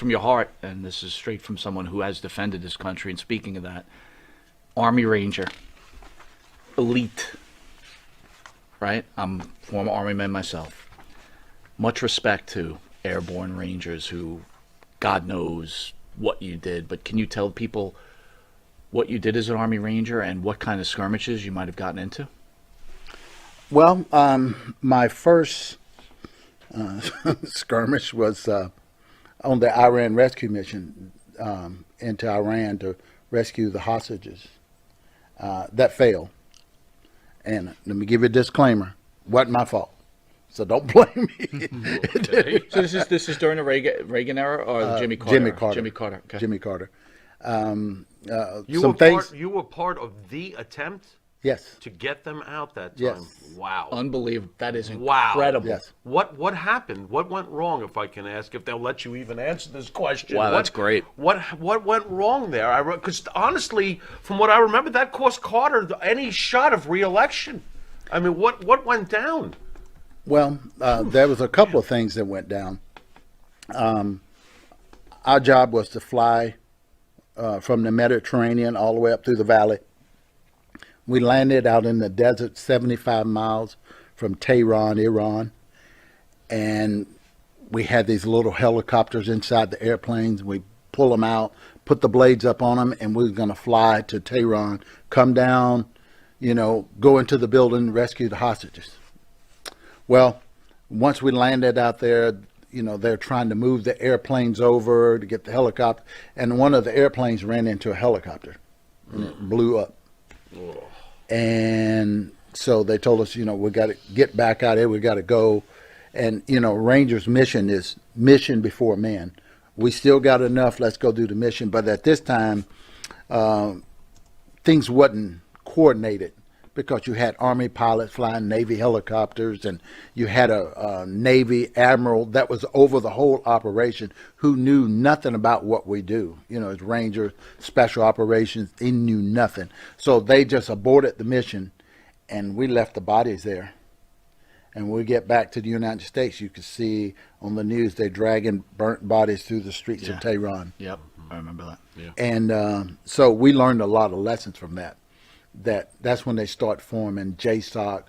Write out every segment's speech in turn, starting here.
from your heart, and this is straight from someone who has defended this country. And speaking of that, Army Ranger, elite, right? I'm a former Army man myself. Much respect to airborne Rangers who, God knows what you did, but can you tell people what you did as an Army Ranger and what kind of skirmishes you might have gotten into? Well, my first skirmish was on the Iran rescue mission into Iran to rescue the hostages. That failed. And let me give you a disclaimer. Wasn't my fault. So don't blame me. Okay. So this is during the Reagan era or the Jimmy Carter? Jimmy Carter. Jimmy Carter. Okay. Jimmy Carter. You were part of the attempt Yes. to get them out that time. Yes. Wow. Unbelievable. That is Wow. incredible. Yes. What happened? What went wrong, if I can ask, if they'll let you even answer this question? Wow, that's great. What went wrong there? Because honestly, from what I remember, that cost Carter any shot of re-election. I mean, what went down? Well, there was a couple of things that went down. Our job was to fly from the Mediterranean all the way up through the valley. We landed out in the desert 75 miles from Tehran, Iran. And we had these little helicopters inside the airplanes. We pull them out, put the blades up on them, and we were going to fly to Tehran, come down, go into the building, rescue the hostages. Well, once we landed out there, they're trying to move the airplanes over to get the helicopter. And one of the airplanes ran into a helicopter and it blew up. Oh. And so they told us, we got to get back out here. We got to go. And, Rangers' mission is mission before men. We still got enough. Let's go do the mission. But at this time, things wasn't coordinated because you had Army pilots flying Navy helicopters, and you had a Navy admiral that was over the whole operation who knew nothing about what we do. As Rangers, special operations, he knew nothing. So they just aborted the mission, and we left the bodies there. And when we get back to the United States, you could see on the news they dragging burnt bodies through the streets of Tehran. Yep, I remember that. Yeah. And so we learned a lot of lessons from that. That's when they start forming JSOC,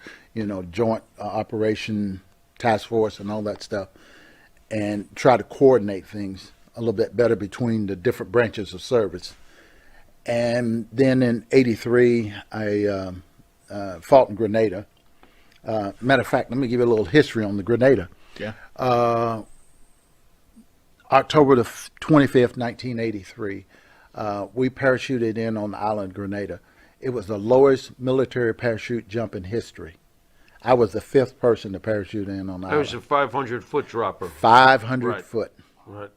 Joint Operation Task Force and all that stuff, and try to coordinate things a little bit better between the different branches of service. And then in '83, I fought in Grenada. Matter of fact, let me give you a little history on the Grenada. Yeah. October the 25th, 1983, we parachuted in on the island of Grenada. It was the lowest military parachute jump in history. I was the fifth person to parachute in on the That was island. a 500-foot dropper. 500 Right. foot. Right.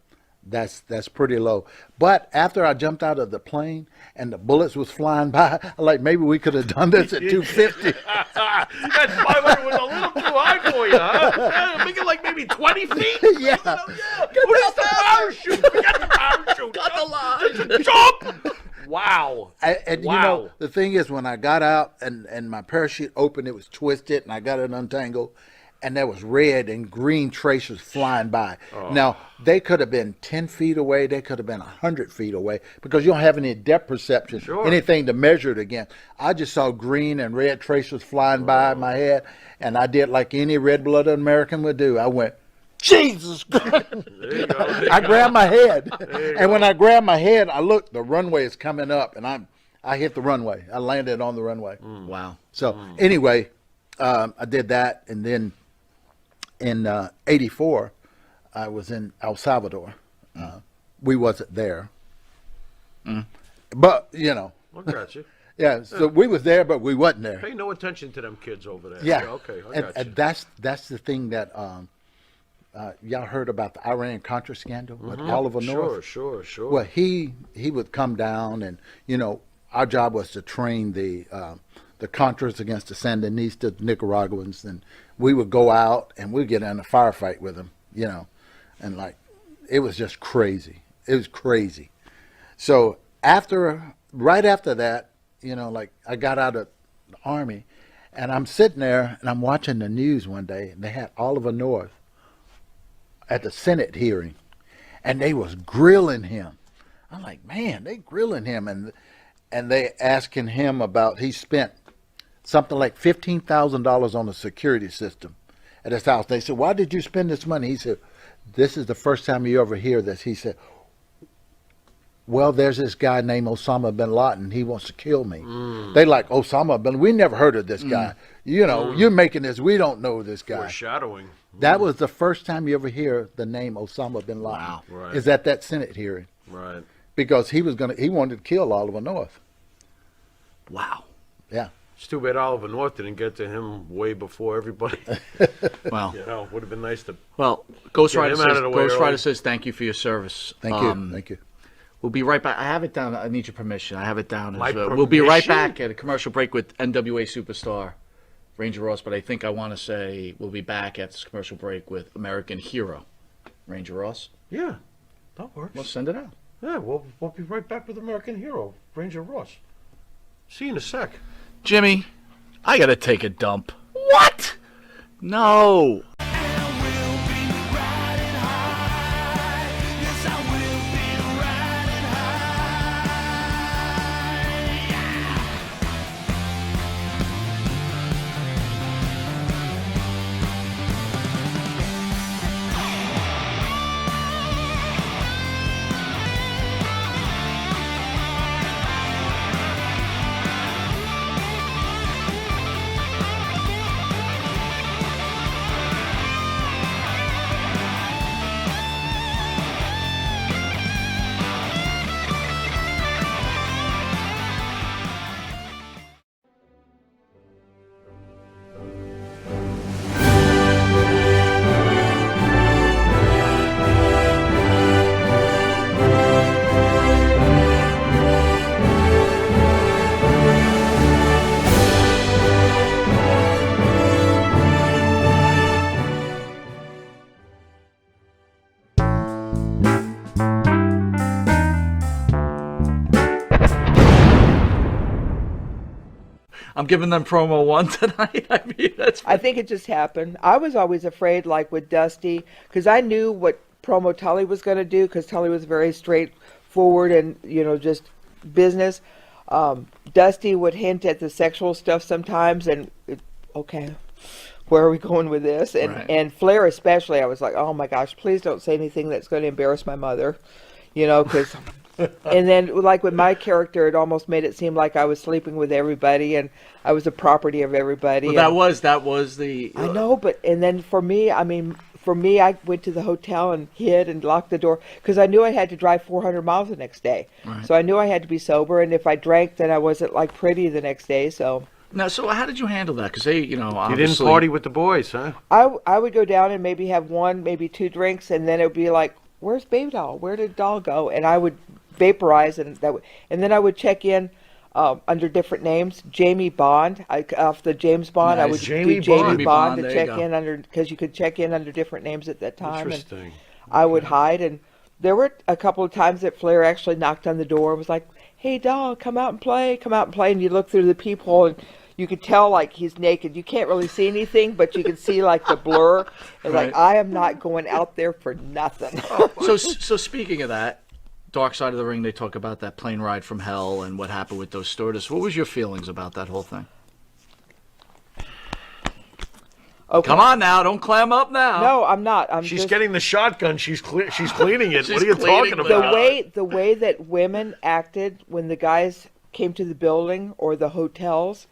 That's pretty low. But after I jumped out of the plane and the bullets was flying by, I'm like, maybe we could have done this at 250. That 500 was a little too high for you, huh? Make it like maybe 20 feet? Yeah. Where's the parachute? We got the parachute. Got the line. Jump! Wow. And Wow. the thing is, when I got out and my parachute opened, it was twisted, and I got it untangled, and there was red and green tracers flying by. Now, they could have been 10 feet away. They could have been 100 feet away because you don't have any depth perception, Sure. anything to measure it against. I just saw green and red tracers flying by my head, and I did like any red-blooded American would do. I went, Jesus Christ. There you go. I grabbed my head. And when I grabbed my head, I looked, the runway is coming up, and I hit the runway. I landed on the runway. Wow. So anyway, I did that, and then in '84, I was in El Salvador. We wasn't there, but Look at you. yeah. So we was there, but we wasn't there. Pay no attention to them kids over there. Yeah. Okay, I and, got you. and that's the thing that y'all heard about the Iran-Contra scandal with Oliver North. Sure. Well, he would come down, and our job was to train the Contras against the Sandinistas, Nicaraguans, and we would go out and we'd get in a firefight with them, and like it was just crazy. It was crazy. So right after that, like I got out of the Army, and I'm sitting there and I'm watching the news one day, and they had Oliver North at the Senate hearing. and they was grilling him. I'm like, man, they grilling him, and they asking him about, he spent something like $15,000 on a security system at his house. They said, why did you spend this money? He said, this is the first time you ever hear this. He said, well, there's this guy named Osama bin Laden. He wants to kill me. They like, Osama bin, we never heard of this guy. You know, you're making this, we don't know this guy. Foreshadowing. That was the first time you ever hear the name Osama bin Laden. Wow. Right. Is at that Senate hearing. Right. Because he wanted to kill Oliver North. Wow. Yeah. It's too bad Oliver North didn't get to him way before everybody. Well, You know, would have been nice to. Ghost Get Rider him out says, of the way Ghost Rider early. says thank you for your service. Thank you. Thank you. We'll be right back. I have it down. I need your permission. I have it down. My We'll be right permission? back at a commercial break with NWA superstar Ranger Ross. But I think I want to say we'll be back at this commercial break with American Hero Ranger Ross. Yeah, that works. We'll send it out. Yeah, we'll be right back with American Hero, Ranger Ross. See you in a sec. Jimmy, I got to take a dump. What? No. I'm giving them promo one tonight. I mean, that's. I think it just happened. I was always afraid, like with Dusty, because I knew what promo Tully was going to do, because Tully was very straightforward and, just business. Dusty would hint at the sexual stuff sometimes, and okay, where are we going with this? And Right. and Flair especially, I was like, oh my gosh, please don't say anything that's going to embarrass my mother, because. And then, like with my character, it almost made it seem like I was sleeping with everybody and I was the property of everybody. Well, that was the. I know, and then for me, I went to the hotel and hid and locked the door because I knew I had to drive 400 miles the next day. Right. So I knew I had to be sober, and if I drank, then I wasn't like pretty the next day. So Now, so how did you handle that? Because they, You didn't obviously. party with the boys, huh? I would go down and maybe have one, maybe two drinks, and then it would be like, "Where's Baby Doll? Where did Doll go?" And I would vaporize, and then I would check in under different names. Jamie Bond, off the James Bond, I Nice. would Jamie do Jamie Bond. Bond, There to you check go. in under, because you could check in under different names at that time. And Interesting. I would hide, and there were a couple of times that Flair actually knocked on the door and was like, "Hey, Doll, come out and play, and you look through the peephole, and you could tell like he's naked. You can't really see anything, but you can see like the blur. And Right. like, I am not going out there for nothing. So speaking of that, Dark Side of the Ring, they talk about that plane ride from hell and what happened with those stewardess. What was your feelings about that whole thing? Okay. Come on now, don't clam up now. No, I'm not. She's just, getting the shotgun. She's cleaning it. She's What are you cleaning talking the- about? the way that women acted when the guys came to the building or the hotels,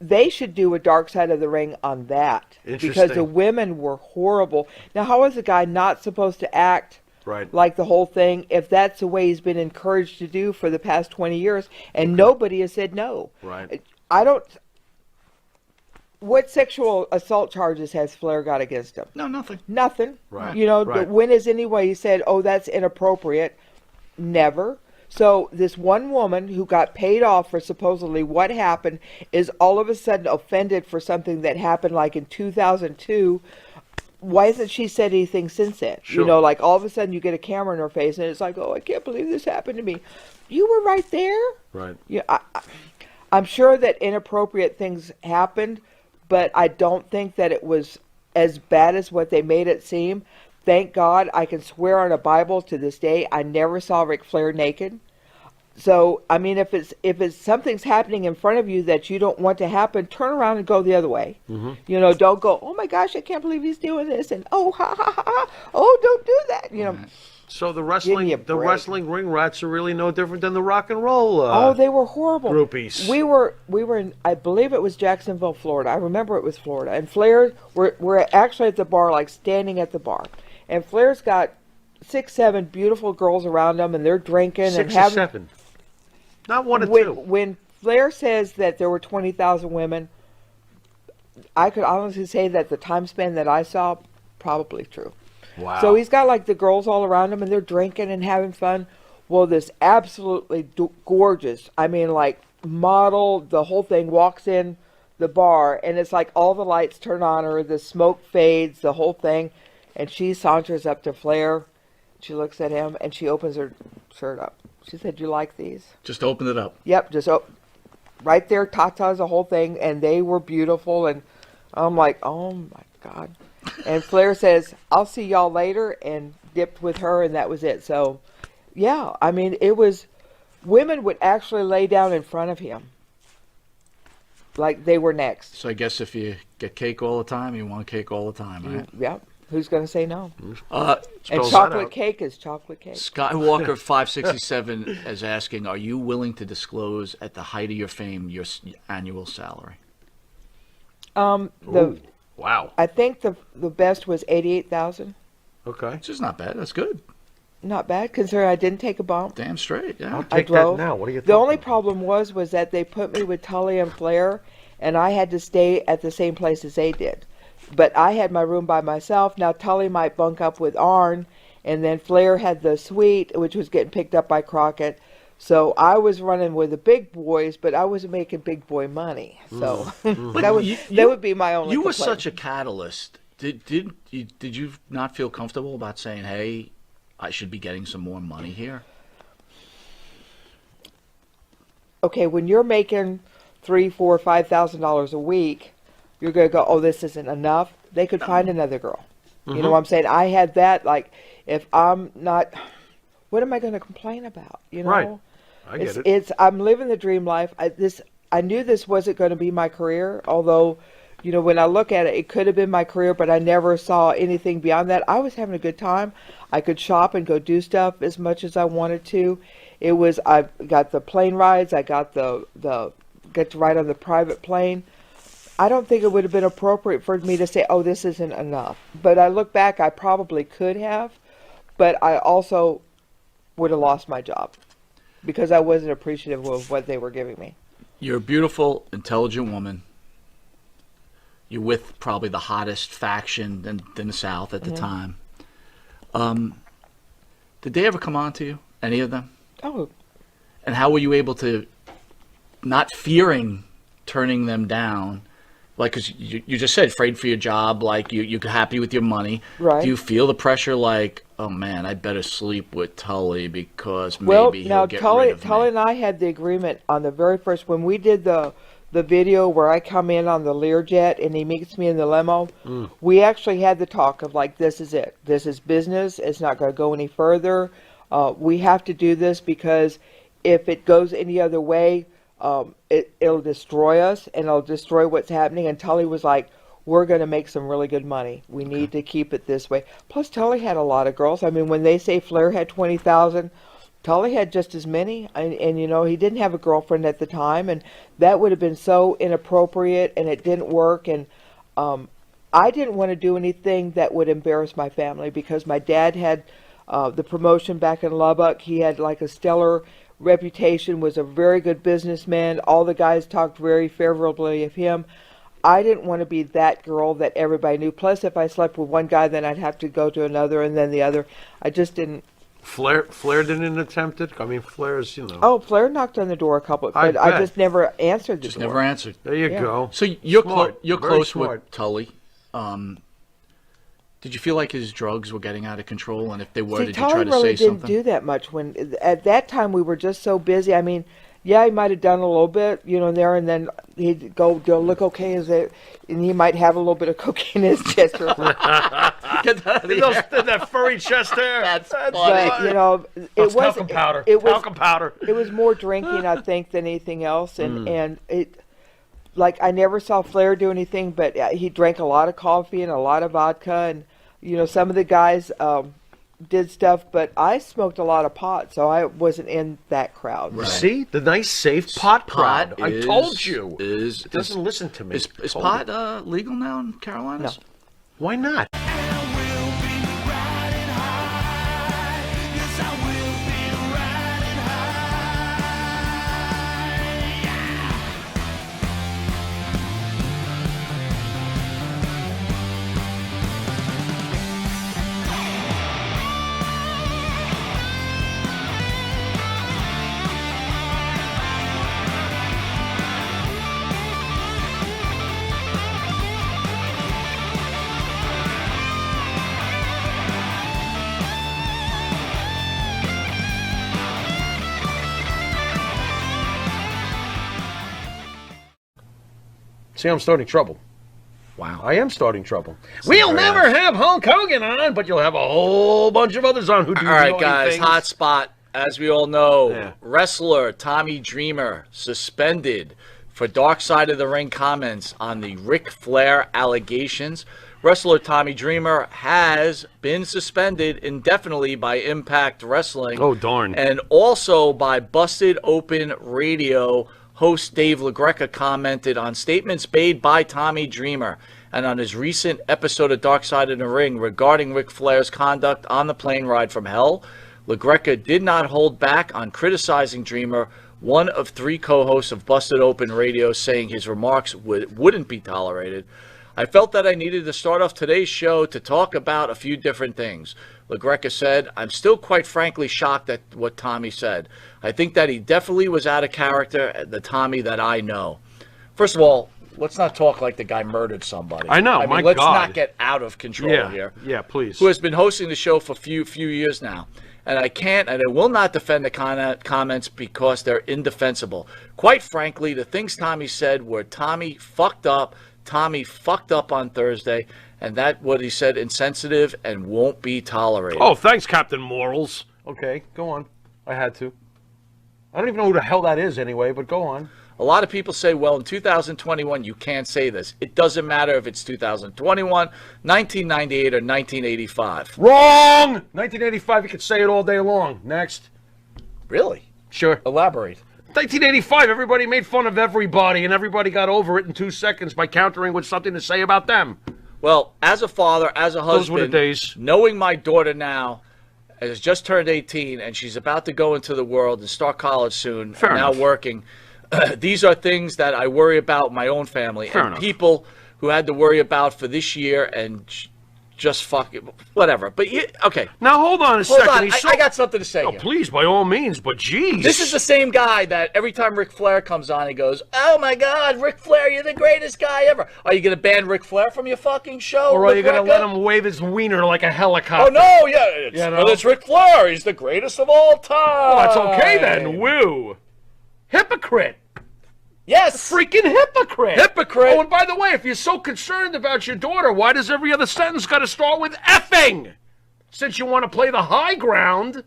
they should do a Dark Side of the Ring on that, because the Interesting. women were horrible. Now, how is a guy not supposed to act Right. like the whole thing if that's the way he's been encouraged to do for the past 20 years, and nobody has said no? Right. I don't. What sexual assault charges has Flair got against him? No, nothing. Nothing. Right, But right. when has anybody said, "Oh, that's inappropriate"? Never. So this one woman who got paid off for supposedly what happened is all of a sudden offended for something that happened like in 2002. Why hasn't she said anything since then? Sure. Like all of a sudden you get a camera in her face and it's like, "Oh, I can't believe this happened to me." You were right there. Right. Yeah, I'm sure that inappropriate things happened, but I don't think that it was as bad as what they made it seem. thank God, I can swear on a Bible to this day, I never saw Ric Flair naked. So, I mean, if it's something's happening in front of you that you don't want to happen, turn around and go the other way. You know, don't go, oh my gosh, I can't believe he's doing this, and oh ha ha ha, ha. Oh, don't do that. You know. So the Give me a break. wrestling ring rats are really no different than the rock and roll. Oh, they were horrible. Groupies. We were in, I believe it was Jacksonville, Florida. I remember it was Florida. And Flair, we're actually at the bar, like standing at the bar. And Flair's got 6, 7 beautiful girls around him, and they're drinking 6 and or having. 7. Not 1 or 2. When Flair says that there were 20,000 women, I could honestly say that the time span that I saw, probably true. Wow. So he's got like the girls all around him and they're drinking and having fun. Well, this absolutely gorgeous, I mean like model, the whole thing walks in the bar and it's like all the lights turn on her, the smoke fades, the whole thing. And she saunters up to Flair. She looks at him and she opens her shirt up. She said, "You like these?" Just open it up. Yep, just right there, tatas, the whole thing. And they were beautiful. And I'm like, oh my God. And Flair says, "I'll see y'all later," and dipped with her, and that was it. So, yeah, I mean, it was, women would actually lay down in front of him. Like they were next. So I guess if you get cake all the time, you want cake all the time, right? Yep. Who's going to say no? And Spells that chocolate out. cake is chocolate cake. Skywalker 567 is asking, are you willing to disclose at the height of your fame your annual salary? Wow. I think the best was 88,000. Okay. Which is not bad. That's good. Not bad, considering I didn't take a bump. Damn straight. Yeah. I'll I take that drove. now. What are you The only talking problem was that they put me with Tully and Flair, and I had to stay at the same place as they did. But I had my room by myself. Now Tully might bunk up with Arn, and then Flair had the suite, which was getting picked up by Crockett. So I was running with the big boys, but I wasn't making big boy money. So that would be my only. You were complaint. such a catalyst. Did you not feel comfortable about saying, "Hey, I should be getting some more money here"? Okay, when you're making $3,000, $4,000, $5,000 a week, you're gonna go, "Oh, this isn't enough." They could find another girl. You know what I'm saying? I had that. Like, if I'm not, what am I going to complain about? You know, Right. I get it. It's I'm living the dream life. I knew this wasn't going to be my career. Although, you know, when I look at it, it could have been my career, but I never saw anything beyond that. I was having a good time. I could shop and go do stuff as much as I wanted to. I got the plane rides. I got get to ride on the private plane. I don't think it would have been appropriate for me to say, "Oh, this isn't enough." But I look back, I probably could have, but I also would have lost my job because I wasn't appreciative of what they were giving me. You're a beautiful, intelligent woman. You're with probably the hottest faction in the South at the time. Did they ever come on to you, any of them? Oh, And how were you able to, not fearing turning them down? Like, because you just said afraid for your job, like you're happy with your money. Right. Do you feel the pressure like, oh man, I better sleep with Tully because maybe he'll get rid of Tully me? and I had the agreement on the very first, when we did the video where I come in on the Learjet and he meets me in the limo, we actually had the talk of like, this is it. This is business. It's not going to go any further. We have to do this because if it goes any other way, it'll destroy us and it'll destroy what's happening. And Tully was like, we're going to make some really good money. We need to keep it this way. Plus, Tully had a lot of girls. I mean, when they say Flair had 20,000, Tully had just as many. And, you know, he didn't have a girlfriend at the time. And that would have been so inappropriate and it didn't work. And I didn't want to do anything that would embarrass my family because my dad had the promotion back in Lubbock. He had like a stellar reputation, was a very good businessman. All the guys talked very favorably of him. I didn't want to be that girl that everybody knew. Plus, if I slept with one guy, then I'd have to go to another and then the other. I just didn't. Flair didn't attempt it? I mean, Flair's, you know. Oh, Flair knocked on the door a couple, I but I bet. just never answered the Just door. never answered. There you Yeah. go. So you're Smart. you're Very close smart. with Tully. Did you feel like his drugs were getting out of control? And if they were, See, did you Tully try to really say didn't something? do that much. When at that time we were just so busy. I mean, Yeah, he might have done a little bit, there, and then he'd go look okay, and he might have a little bit of cocaine in his chest. Get that, That furry chest hair. That's But funny. That's was talcum powder. It was Talcum powder. it was more drinking, I think, than anything else, and it. Like, I never saw Flair do anything, but he drank a lot of coffee and a lot of vodka, and some of the guys did stuff, but I smoked a lot of pot, so I wasn't in that crowd. Right. See, the nice, safe pot crowd. I told you. It doesn't listen to me. Is pot legal now in Carolinas? No. Why not? See, I'm starting trouble. Wow. I am starting trouble. We'll never have Hulk Hogan on, but you'll have a whole bunch of others on who do All right, naughty guys, things. hot spot. As we all know, Yeah. wrestler Tommy Dreamer suspended for Dark Side of the Ring comments on the Ric Flair allegations. Wrestler Tommy Dreamer has been suspended indefinitely by Impact Wrestling. Oh, darn. And also by Busted Open Radio. Host Dave LaGreca commented on statements made by Tommy Dreamer and on his recent episode of Dark Side of the Ring regarding Ric Flair's conduct on the plane ride from hell. LaGreca did not hold back on criticizing Dreamer, one of 3 co-hosts of Busted Open Radio, saying his remarks wouldn't be tolerated. I felt that I needed to start off today's show to talk about a few different things. LaGreca said, I'm still quite frankly shocked at what Tommy said. I think that he definitely was out of character, the Tommy that I know. First of all, let's not talk like the guy murdered somebody. I know, mean, my let's God. not get out of control here. Yeah, please. Who has been hosting the show for a few years now. And I can't and I will not defend the comments because they're indefensible. Quite frankly, the things Tommy said were Tommy fucked up on Thursday, and that what he said insensitive and won't be tolerated. Oh, thanks, Captain Morals. Okay, go on. I had to. I don't even know who the hell that is anyway, but go on. A lot of people say, well, in 2021, you can't say this. It doesn't matter if it's 2021, 1998, or 1985. Wrong! 1985, you could say it all day long. Next. Really? Sure. Elaborate. 1985, everybody made fun of everybody, and everybody got over it in 2 seconds by countering with something to say about them. Well, as a father, as a husband, Those were the days. Knowing my daughter now has just turned 18, and she's about to go into the world and start college soon, Fair and now enough. working, these are things that I worry about my own family. Fair and enough. people who had to worry about for this year and just fuck it, whatever. But okay. Now, hold on a Hold second. on, He's I got something to say Oh, here. please, by all means, but geez. This is the same guy that every time Ric Flair comes on, he goes, "Oh my God, Ric Flair, you're the greatest guy ever." Are you gonna ban Ric Flair from your fucking show? Or are you going to LaGreca? let him wave his wiener like a helicopter? Oh no, yeah, it's, You know? well, it's Ric Flair. He's the greatest of all time. Well, that's okay then. Woo. Hypocrite. Yes. Freaking hypocrite. Hypocrite. Oh, and by the way, if you're so concerned about your daughter, why does every other sentence got to start with effing? Since you want to play the high ground.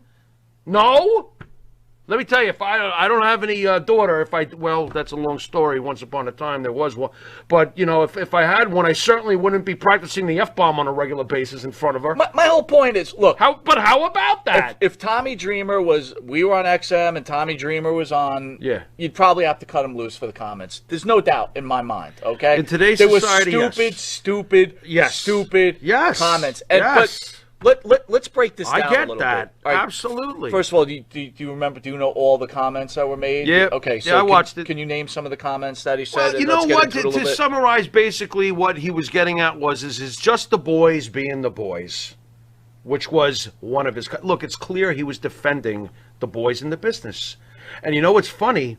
No? Let me tell you, if I don't have any daughter, well, that's a long story. Once upon a time, there was one. But, if I had one, I certainly wouldn't be practicing the F-bomb on a regular basis in front of her. My whole point is, look. How about that? If Tommy Dreamer we were on XM and Tommy Dreamer was on, Yeah. you'd probably have to cut him loose for the comments. There's no doubt in my mind, okay? In today's there society, was yes. stupid Yes. comments. Yes. But let's break this down I a get little that. bit. All right, Absolutely. First of all, do you remember? Do you know all the comments that were made? Yeah. Okay. Yeah, So I watched it. Can you name some of the comments that he said? Well, and you know let's get what? into it a little To bit? summarize, basically, what he was getting at is just the boys being the boys, which was one of his. Look, it's clear he was defending the boys in the business, and you know what's funny?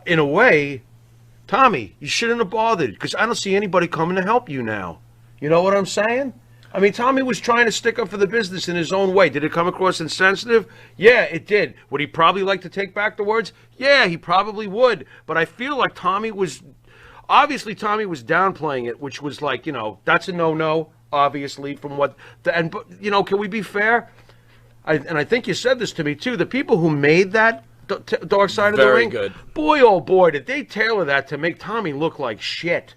In a way, Tommy, you shouldn't have bothered because I don't see anybody coming to help you now. You know what I'm saying? I mean, Tommy was trying to stick up for the business in his own way. Did it come across insensitive? Yeah, it did. Would he probably like to take back the words? Yeah, he probably would. But I feel like Tommy was downplaying it, which was like, that's a no-no, obviously, from what, but can we be fair? I think you said this to me, too. The people who made that Dark Side of the Ring, Very good. Boy, oh boy, did they tailor that to make Tommy look like shit.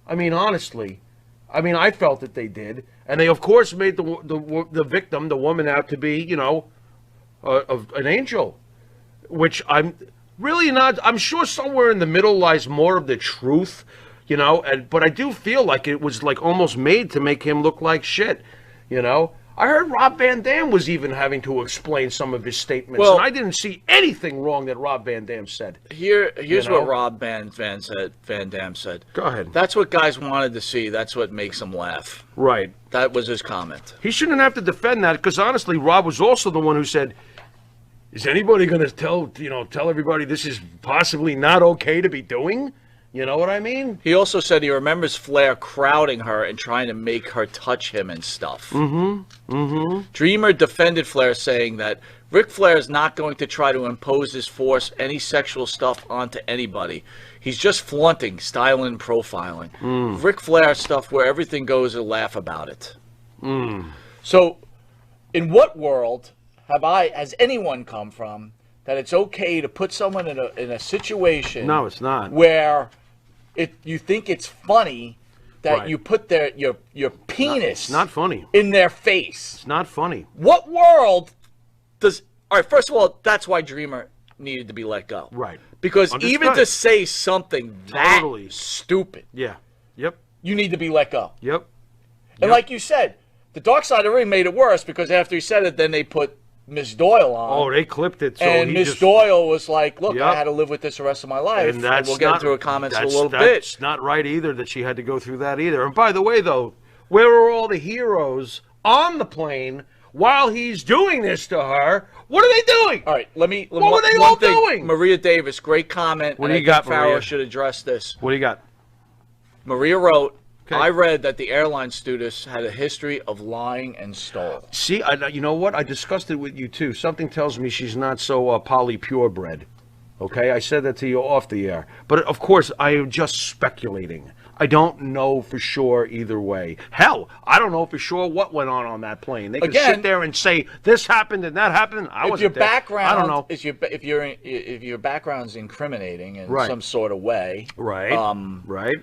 I mean, honestly. I felt that they did. And they, of course, made the victim, the woman, out to be, an angel. Which I'm really not. I'm sure somewhere in the middle lies more of the truth, but I do feel like it was like almost made to make him look like shit, I heard Rob Van Dam was even having to explain some of his statements, and I didn't see anything wrong that Rob Van Dam said. Here's what Rob Van Dam said. Go ahead. That's what guys wanted to see. That's what makes them laugh. Right. That was his comment. He shouldn't have to defend that because honestly, Rob was also the one who said, "Is anybody going to tell everybody this is possibly not okay to be doing?" You know what I mean? He also said he remembers Flair crowding her and trying to make her touch him and stuff. Dreamer defended Flair, saying that Ric Flair is not going to try to impose his force, any sexual stuff onto anybody. He's just flaunting, styling, and profiling. Ric Flair stuff where everything goes to laugh about it. So, in what world has anyone come from that it's okay to put someone in a situation? No, it's not. Where you think it's funny that Right. you put your penis It's not funny. in their face. It's not funny. What world does... All right, first of all, that's why Dreamer needed to be let go. Right. Because Understood. even to say something that Totally. stupid, Yeah. Yep. you need to be let go. Yep. And like you said, the Dark Side of the Ring made it worse because after he said it, then they put Miss Doyle on. Oh, they clipped it. So and he Miss just, Doyle was like, look, Yep. I had to live with this the rest of my life. And that's we'll get not, into her comments in a that's- little bit. That's not right either that she had to go through that either. And by the way, though, where are all the heroes on the plane while he's doing this to her? What are they doing? All right, let me. What were they one all thing. doing? Maria Davis, great comment. What and do you I think got, Farrell Maria? should address this. What do you got? Maria wrote, Okay. I read that the airline stewardess had a history of lying and stole. See, you know what? I discussed it with you, too. Something tells me she's not so poly purebred. Okay? I said that to you off the air. But, of course, I am just speculating. I don't know for sure either way. Hell, I don't know for sure what went on that plane. They could Again, sit there and say, this happened and that happened. I If wasn't your there. background, I don't know. if your background's incriminating in Right. some sort of way, Right. Right.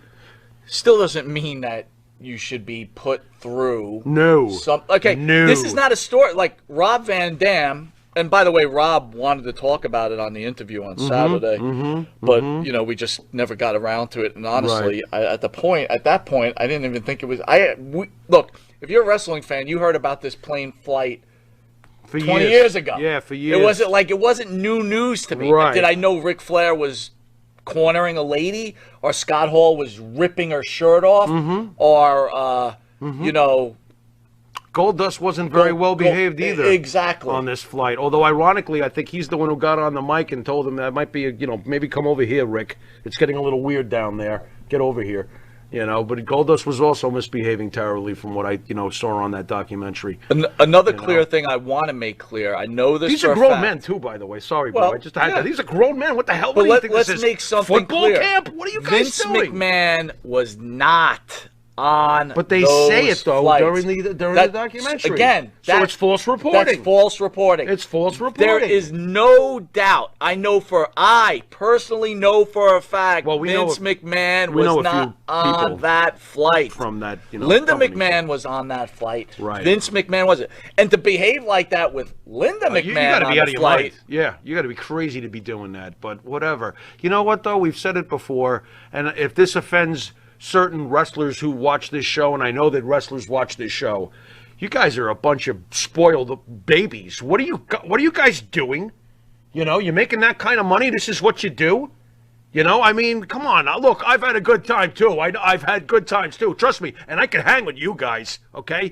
still doesn't mean that you should be put through No. Okay, No. this is not a story like Rob Van Dam. And by the way, Rob wanted to talk about it on the interview on Saturday, but we just never got around to it. And honestly, at that point, I didn't even think it was. Look, if you're a wrestling fan, you heard about this plane flight For 20 years ago. Yeah, for years. It wasn't new news to me. Right. Did I know Ric Flair was cornering a lady, or Scott Hall was ripping her shirt off, or Goldust wasn't very well behaved either. Exactly. On this flight. Although, ironically, I think he's the one who got on the mic and told him that might be, maybe come over here, Rick. It's getting a little weird down there. Get over here. But Goldust was also misbehaving terribly from what I, saw on that documentary. Another clear thing I want to make clear. I know this. These for are a grown fact. men too, by the way. Sorry, Well, bro. I just had yeah. that. These are grown men. What the hell? But What do you think let's this is? make something Football clear. camp? What are you guys Vince doing? McMahon was not on. But they those say it though flights. during the documentary. Again, so it's false reporting. That's false reporting. It's false reporting. There is no doubt. I personally know for a fact. Well, Vince McMahon we know was a few not on people that flight. from that. Linda company. McMahon was on that flight. Right. Vince McMahon wasn't. And to behave like that with Linda McMahon You got to on be out the of your flight. mind. Yeah, you got to be crazy to be doing that. But whatever. You know what though? We've said it before, and if this offends certain wrestlers who watch this show, and I know that wrestlers watch this show, you guys are a bunch of spoiled babies. What are you guys doing? You're making that kind of money. This is what you do. Come on. Now, look, I've had a good time too. I've had good times too. Trust me, and I can hang with you guys. Okay.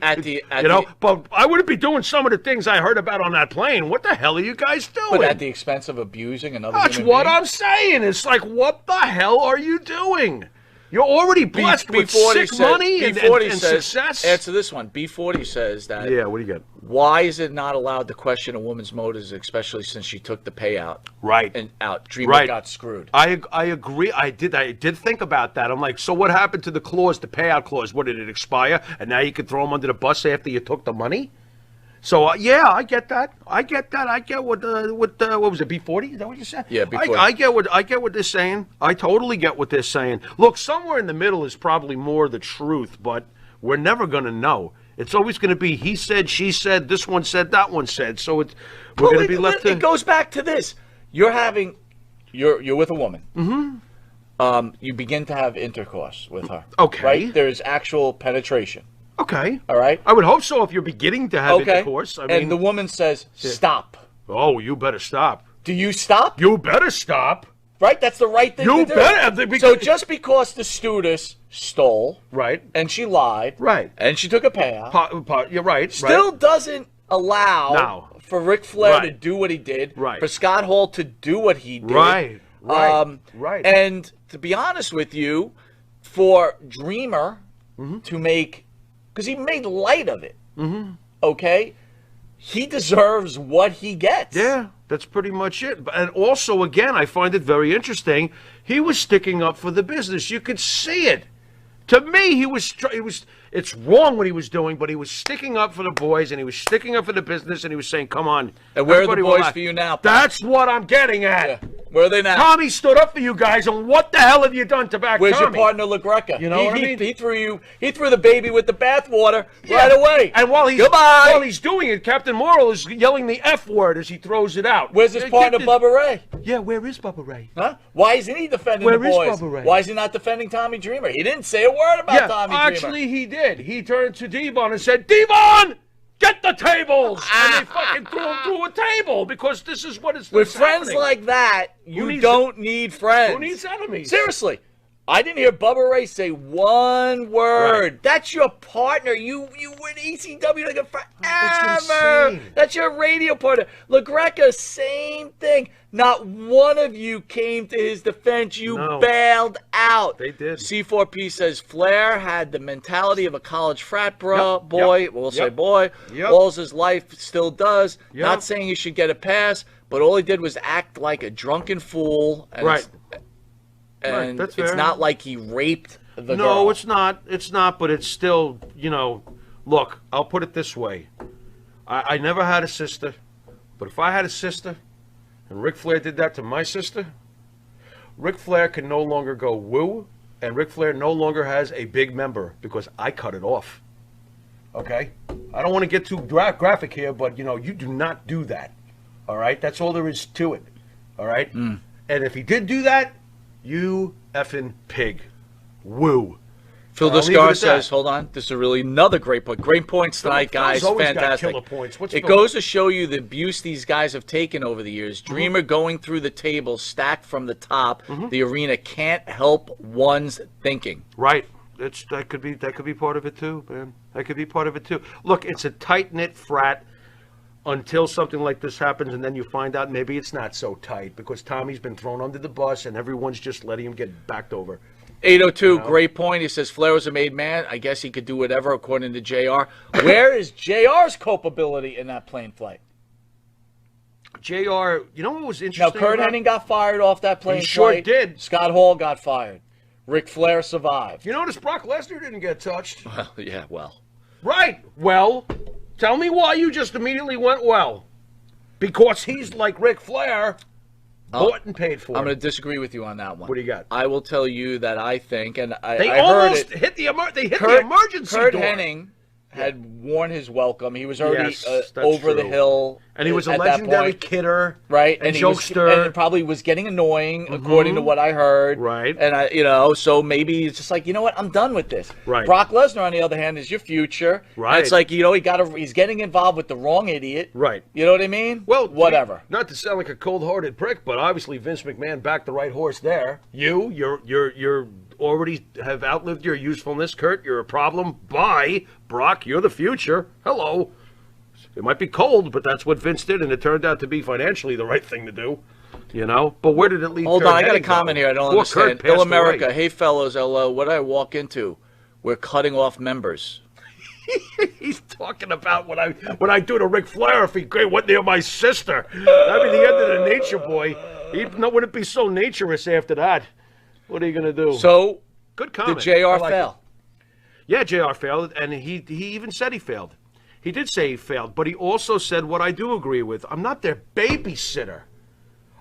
But I wouldn't be doing some of the things I heard about on that plane. What the hell are you guys doing? But at the expense of abusing another That's human what being? I'm saying. It's like, what the hell are you doing? You're already blessed with sick money and success. Answer this one. B40 says that. Yeah, what do you got? Why is it not allowed to question a woman's motives, especially since she took the payout? Right. And out. Dreamer got screwed. I agree. I did think about that. I'm like, so what happened to the clause, the payout clause? What, did it expire? And now you can throw him under the bus after you took the money? So yeah, I get that. I get what was it, B40? Is that what you said? Yeah, B40. I get what they're saying. I totally get what they're saying. Look, somewhere in the middle is probably more the truth, but we're never going to know. It's always going to be he said, she said, this one said, that one said. So we're going to be left. It goes back to this. You're with a woman. Mm-hmm. You begin to have intercourse with her. Okay. Right. There's actual penetration. Okay. All right. I would hope so if you're beginning to have intercourse. I mean, and the woman says, stop. Oh, you better stop. Do you stop? You better stop. Right? That's the right thing to do. You better. So just because the stewardess stole. Right. And she lied. Right. And she took a payout. You're right. Still doesn't allow for Ric Flair to do what he did. Right. For Scott Hall to do what he did. Right. Right. And to be honest with you, for Dreamer to make... Because he made light of it. Mm-hmm. Okay? He deserves what he gets. Yeah, that's pretty much it. And also, again, I find it very interesting. He was sticking up for the business. You could see it. To me, he was. It's wrong what he was doing, but he was sticking up for the boys, and he was sticking up for the business, and he was saying, "Come on." And where are the boys for you now? That's what I'm getting at. Yeah. Where are they now? Tommy stood up for you guys, and what the hell have you done to back Where's Tommy? your partner, LaGreca? You know what I mean? He threw the baby with the bathwater right away. And while he's doing it, Captain Morrill is yelling the F word as he throws it out. Where's his partner, Bubba Ray? Yeah, where is Bubba Ray? Huh? Why isn't he defending the boys? Where is Bubba Ray? Why is he not defending Tommy Dreamer? He didn't say a word about Tommy Dreamer. Actually, he did. He turned to Devon and said, "Devon, get the tables!" And they fucking threw him through a table because this is what it's. With friends happening. like that, you don't need friends. Who needs enemies? Seriously. I didn't hear Bubba Ray say one word. Right. That's your partner. You were in ECW like forever. That's your radio partner. LaGreca, same thing. Not one of you came to his defense. You bailed out. They did. C4P says Flair had the mentality of a college frat boy. We'll say boy. All's his life still does. Not saying he should get a pass, but all he did was act like a drunken fool. And and that's it's fair. not like he raped the girl. No, it's not. It's not, but it's still, look, I'll put it this way. I never had a sister, but if I had a sister and Ric Flair did that to my sister, Ric Flair can no longer go woo, and Ric Flair no longer has a big member because I cut it off. Okay? I don't want to get too graphic here, but, you do not do that. All right? That's all there is to it. All right? And if he did do that, you effing pig. Woo. Phil Descar says, hold on, this is really another great point. Great points tonight, guys. Fantastic. Killer points. It goes to show you the abuse these guys have taken over the years. Dreamer going through the table, stacked from the top. The arena can't help one's thinking. Right. That could be part of it too, man. That could be part of it too. Look, it's a tight-knit frat until something like this happens, and then you find out maybe it's not so tight because Tommy's been thrown under the bus and everyone's just letting him get backed over. 802, great point. He says Flair was a made man. I guess he could do whatever according to JR. Where is JR's culpability in that plane flight? JR, you know what was interesting? Now, Kurt Hennig got fired off that plane He sure flight. did. Scott Hall got fired. Ric Flair survived. You notice Brock Lesnar didn't get touched. Well, yeah, well. Right. Well, tell me why you just immediately went well. Because he's like Ric Flair, bought and paid for. I'm going to disagree with you on that one. What do you got? I will tell you that I think, and They I almost heard it, hit the emergency Kurt door. Hennig had worn his welcome. He was already Yes, that's over the true. hill. And he was a at that legendary point. kidder, Right, and he was, jokester. and it probably was getting annoying, according to what I heard. Right. And so maybe it's just like, you know what, I'm done with this. Right. Brock Lesnar, on the other hand, is your future. Right. And it's like, he's getting involved with the wrong idiot. Right. You know what I mean? Well, whatever. Not to sound like a cold-hearted prick, but obviously Vince McMahon backed the right horse there. You're already have outlived your usefulness, Kurt. You're a problem. Bye, Brock. You're the future. Hello. It might be cold, but that's what Vince did, and it turned out to be financially the right thing to do. You know, but where did it lead? Hold Kurt on, I got a Hennig, comment though? here. I don't Poor Kurt understand. passed Ill America. away. Hey, fellows, hello. What did I walk into? We're cutting off members. He's talking about what I do to Ric Flair if he went near my sister. That'd be the end of the Nature Boy. He wouldn't be so naturous after that. What are you gonna do? So, good comment. did JR I like fail? it. Yeah, JR failed, and he even said he failed. He did say he failed, but he also said what I do agree with. I'm not their babysitter.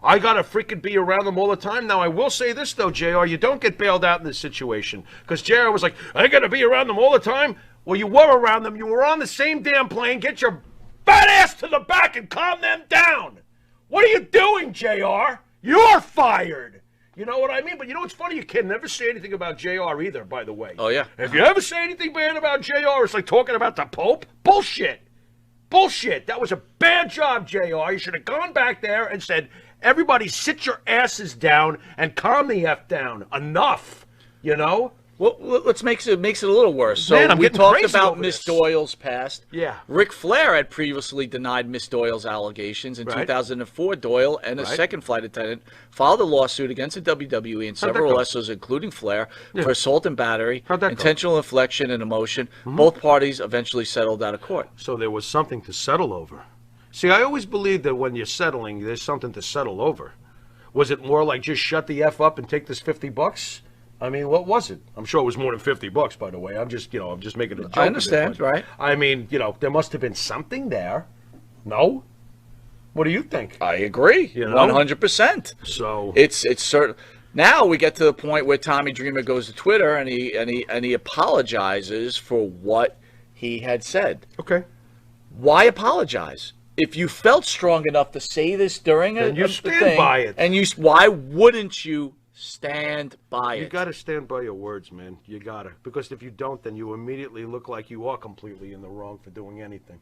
I gotta freaking be around them all the time. Now I will say this though, JR, you don't get bailed out in this situation because JR was like, I gotta be around them all the time. Well, you were around them. You were on the same damn plane. Get your fat ass to the back and calm them down. What are you doing, JR? You're fired. You know what I mean? But you know what's funny? You can never say anything about JR either, by the way. Oh, yeah. If you ever say anything bad about JR, it's like talking about the Pope. Bullshit. Bullshit. That was a bad job, JR. You should have gone back there and said, everybody sit your asses down and calm the F down. Enough. You know? Well, let's makes it a little worse. So Man, I'm we getting talked crazy about over Miss this. Doyle's past. Yeah. Ric Flair had previously denied Miss Doyle's allegations. In Right. 2004, Doyle and a Right. second flight attendant filed a lawsuit against the WWE and How'd that several go? wrestlers, including Flair, for assault and battery, How'd that go? intentional inflection and emotion. Both parties eventually settled out of court. So there was something to settle over. See, I always believed that when you're settling, there's something to settle over. Was it more like just shut the F up and take this $50? I mean, what was it? I'm sure it was more than $50, by the way. I'm just making a joke. I understand, of it, but, right? I mean, there must have been something there. No? What do you think? I agree, You know? 100%. So It's certain. Now we get to the point where Tommy Dreamer goes to Twitter and he apologizes for what he had said. okay. Why apologize? If you felt strong enough to say this during Then you a stand thing, by it. and why wouldn't you stand by You it? got to stand by your words, man. You got to. Because if you don't, then you immediately look like you are completely in the wrong for doing anything.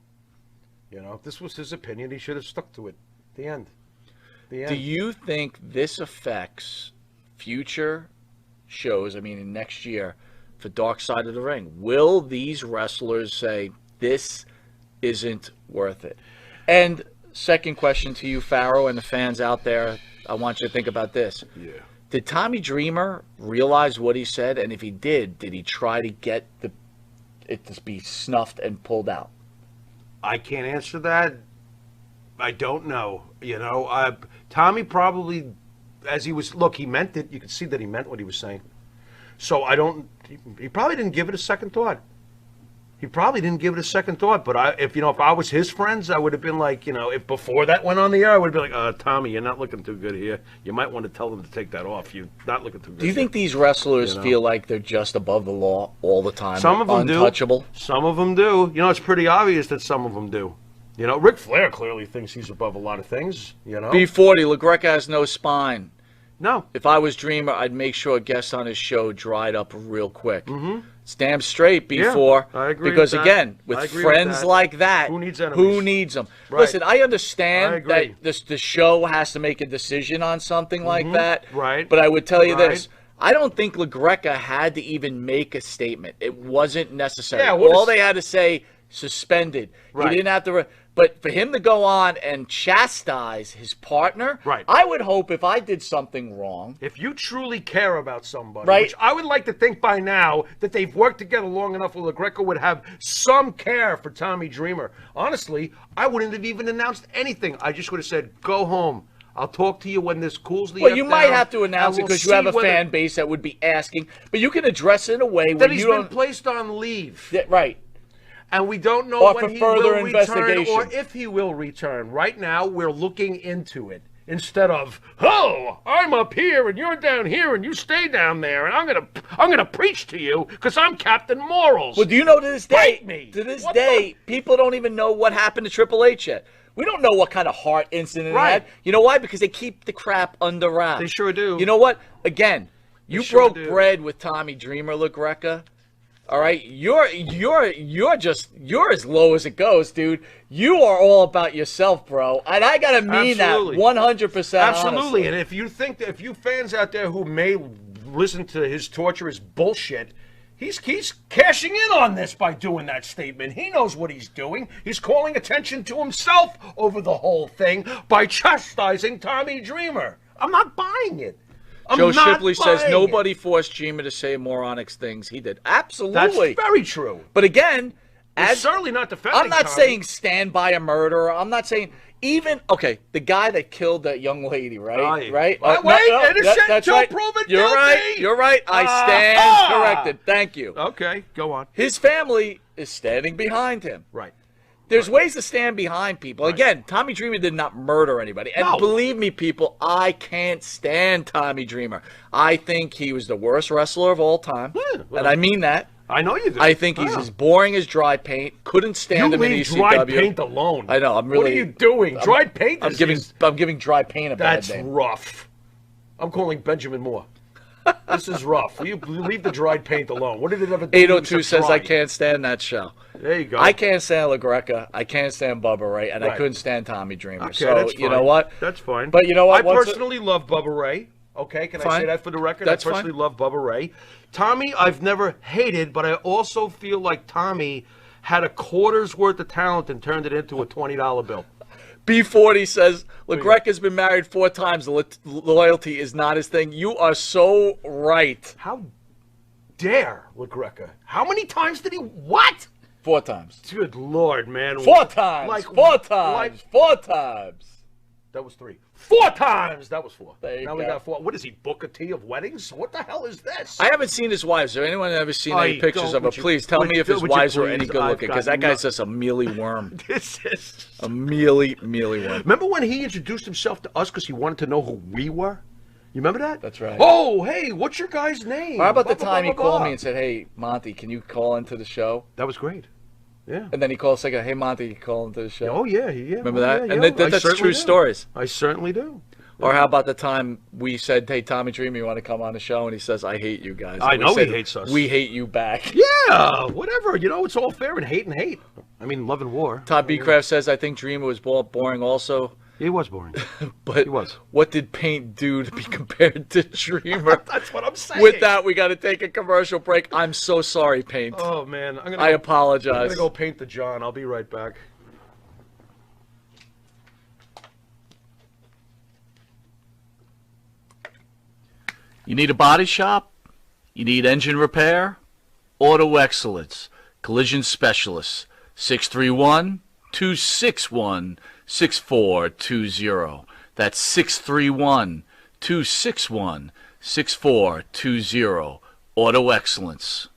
If this was his opinion, he should have stuck to it. The end. The end. Do you think this affects future shows? I mean, in next year for Dark Side of the Ring, will these wrestlers say this isn't worth it? And second question to you, Pharaoh, and the fans out there, I want you to think about this. Yeah. Did Tommy Dreamer realize what he said? And if he did he try to get it to be snuffed and pulled out? I can't answer that. I don't know. Tommy probably, as he was, look, he meant it. You could see that he meant what he was saying. So he probably didn't give it a second thought. But if I was his friends, I would have been like, if before that went on the air, I would have been like, Tommy, you're not looking too good here. You might want to tell them to take that off. You're not looking too good. Do you think these wrestlers feel like they're just above the law all the time? Some of them untouchable? do. Some of them do. It's pretty obvious that some of them do. Ric Flair clearly thinks he's above a lot of things. B40, LaGreca has no spine. No. If I was Dreamer, I'd make sure a guest on his show dried up real quick. Mm-hmm. It's damn straight, B4. Yeah, I agree because with that. again, I with agree friends with that. like that, Who needs enemies? Who needs them? Right. Listen, I understand I agree. that the show has to make a decision on something like that. Right. But I would tell you Right. this. I don't think LaGreca had to even make a statement. It wasn't necessary. Yeah, what all is- they had to say, suspended. Right. He didn't have to... But for him to go on and chastise his partner, Right. I would hope if I did something wrong... If you truly care about somebody, Right. which I would like to think by now that they've worked together long enough where LaGreca would have some care for Tommy Dreamer. Honestly, I wouldn't have even announced anything. I just would have said, go home. I'll talk to you when this cools the Well, F you down, might have to announce and it we'll because you have a see whether- fan base that would be asking, but you can address it in a way where That he's you been don't... placed on leave. Yeah, right. And we don't know Or when for he further will return investigation. or if he will return. Right now, we're looking into it instead of, oh, I'm up here and you're down here and you stay down there and I'm gonna preach to you because I'm Captain Morals. Well, do you know to this day, Bite me. to this What day, people don't even know what happened to Triple H yet. We don't know what kind of heart incident Right. he had. You know why? Because they keep the crap under wraps. They sure do. You know what? Again, you sure broke do. bread with Tommy Dreamer, LaGreca. All right, you're as low as it goes, dude. You are all about yourself, bro, and I gotta mean Absolutely. that 100%. Absolutely. honestly. And if you fans out there who may listen to his torturous bullshit, He's cashing in on this by doing that statement. He knows what he's doing. He's calling attention to himself over the whole thing by chastising Tommy Dreamer. I'm not buying it. Joe Shipley says nobody forced Dreamer to say moronic things. He did. Absolutely. That's very true. But again, He's certainly not defending I'm not Tommy. saying stand by a murderer. I'm not saying even the guy that killed that young lady, right? Right? Innocent that's until right. proven You're guilty. right. You're right. I stand corrected. Thank you. Okay, go on. His family is standing behind him. Right. There's ways to stand behind people. Again, Tommy Dreamer did not murder anybody. And believe me, people, I can't stand Tommy Dreamer. I think he was the worst wrestler of all time. And I mean that. I know you do. I think he's as boring as dry paint. Couldn't stand him in ECW. Dry paint alone. I know. I'm really. What are you doing? Dry paint. I'm giving dry paint a bad name. That's rough. I'm calling Benjamin Moore. This is rough. You leave the dried paint alone. What did it ever do? 802 says I can't stand that show. There you go. I can't stand LaGreca. I can't stand Bubba Ray, and I couldn't stand Tommy Dreamer. Okay, so that's fine. you know what? That's fine. But you know what? I personally love Bubba Ray. Okay, can I say that for the record? That's I personally love Bubba Ray. Tommy, I've never hated, but I also feel like Tommy had a quarter's worth of talent and turned it into a $20 bill. B40 says, LaGreca's been married 4 times. Loyalty is not his thing. You are so right. How dare LaGreca? How many times did he... What? 4 times. Good Lord, man. 4 times. 4 times. 4 times. That was 3. 4 times. That was 4. There you now go. we got 4. What is he, Booker T of weddings? What the hell is this? I haven't seen his wives. Has anyone ever seen any pictures of her? Please tell me if his wives are any good looking, because that guy's just a mealy worm. This is a mealy worm. Remember when he introduced himself to us because he wanted to know who we were? You remember that? That's right. Oh, hey, what's your guy's name? How about the time he called me and said, "Hey, Monty, can you call into the show?" That was great. Yeah. And then he called second, "Hey, Monty, call into the show." Oh yeah. Remember that? And that's true stories. I certainly do. Or how about the time we said, "Hey, Tommy Dreamer, you want to come on the show?" And he says, "I hate you guys." I know he hates us. We hate you back. Yeah, whatever. You know, it's all fair in hate and hate. I mean, love and war. Todd Beecraft says, "I think Dreamer was boring also." He was boring. But he was. What did Paint do to be compared to Dreamer? That's what I'm saying. With that, we got to take a commercial break. I'm so sorry, Paint. Oh, man. I apologize. I'm going to go paint the John. I'll be right back. You need a body shop? You need engine repair? Auto Excellence. Collision Specialists. 631-261-6420. That's 631-261-6420. Auto Excellence.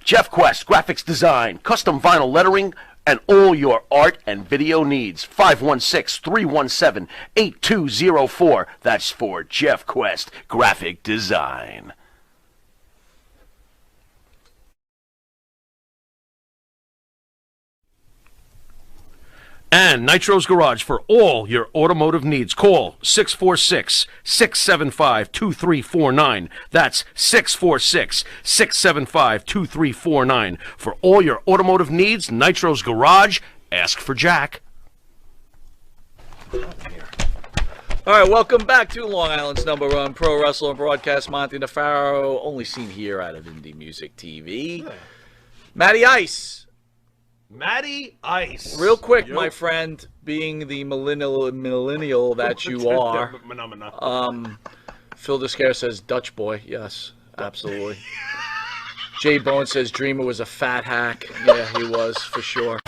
Jeff Quest, graphics design, custom vinyl lettering, and all your art and video needs. 516-317-8204. That's for Jeff Quest, graphic design. And Nitro's Garage for all your automotive needs. Call 646-675-2349. That's 646-675-2349. For all your automotive needs, Nitro's Garage. Ask for Jack. All right, welcome back to Long Island's number one pro wrestler and broadcast, Monty Nefaro, only seen here out of Indie Music TV. Matty Ice. Matty Ice. Real quick, my friend, being the millennial that you are, Phil Descare says Dutch boy. Yes, absolutely. Jay Bone says Dreamer was a fat hack. Yeah, he was, for sure.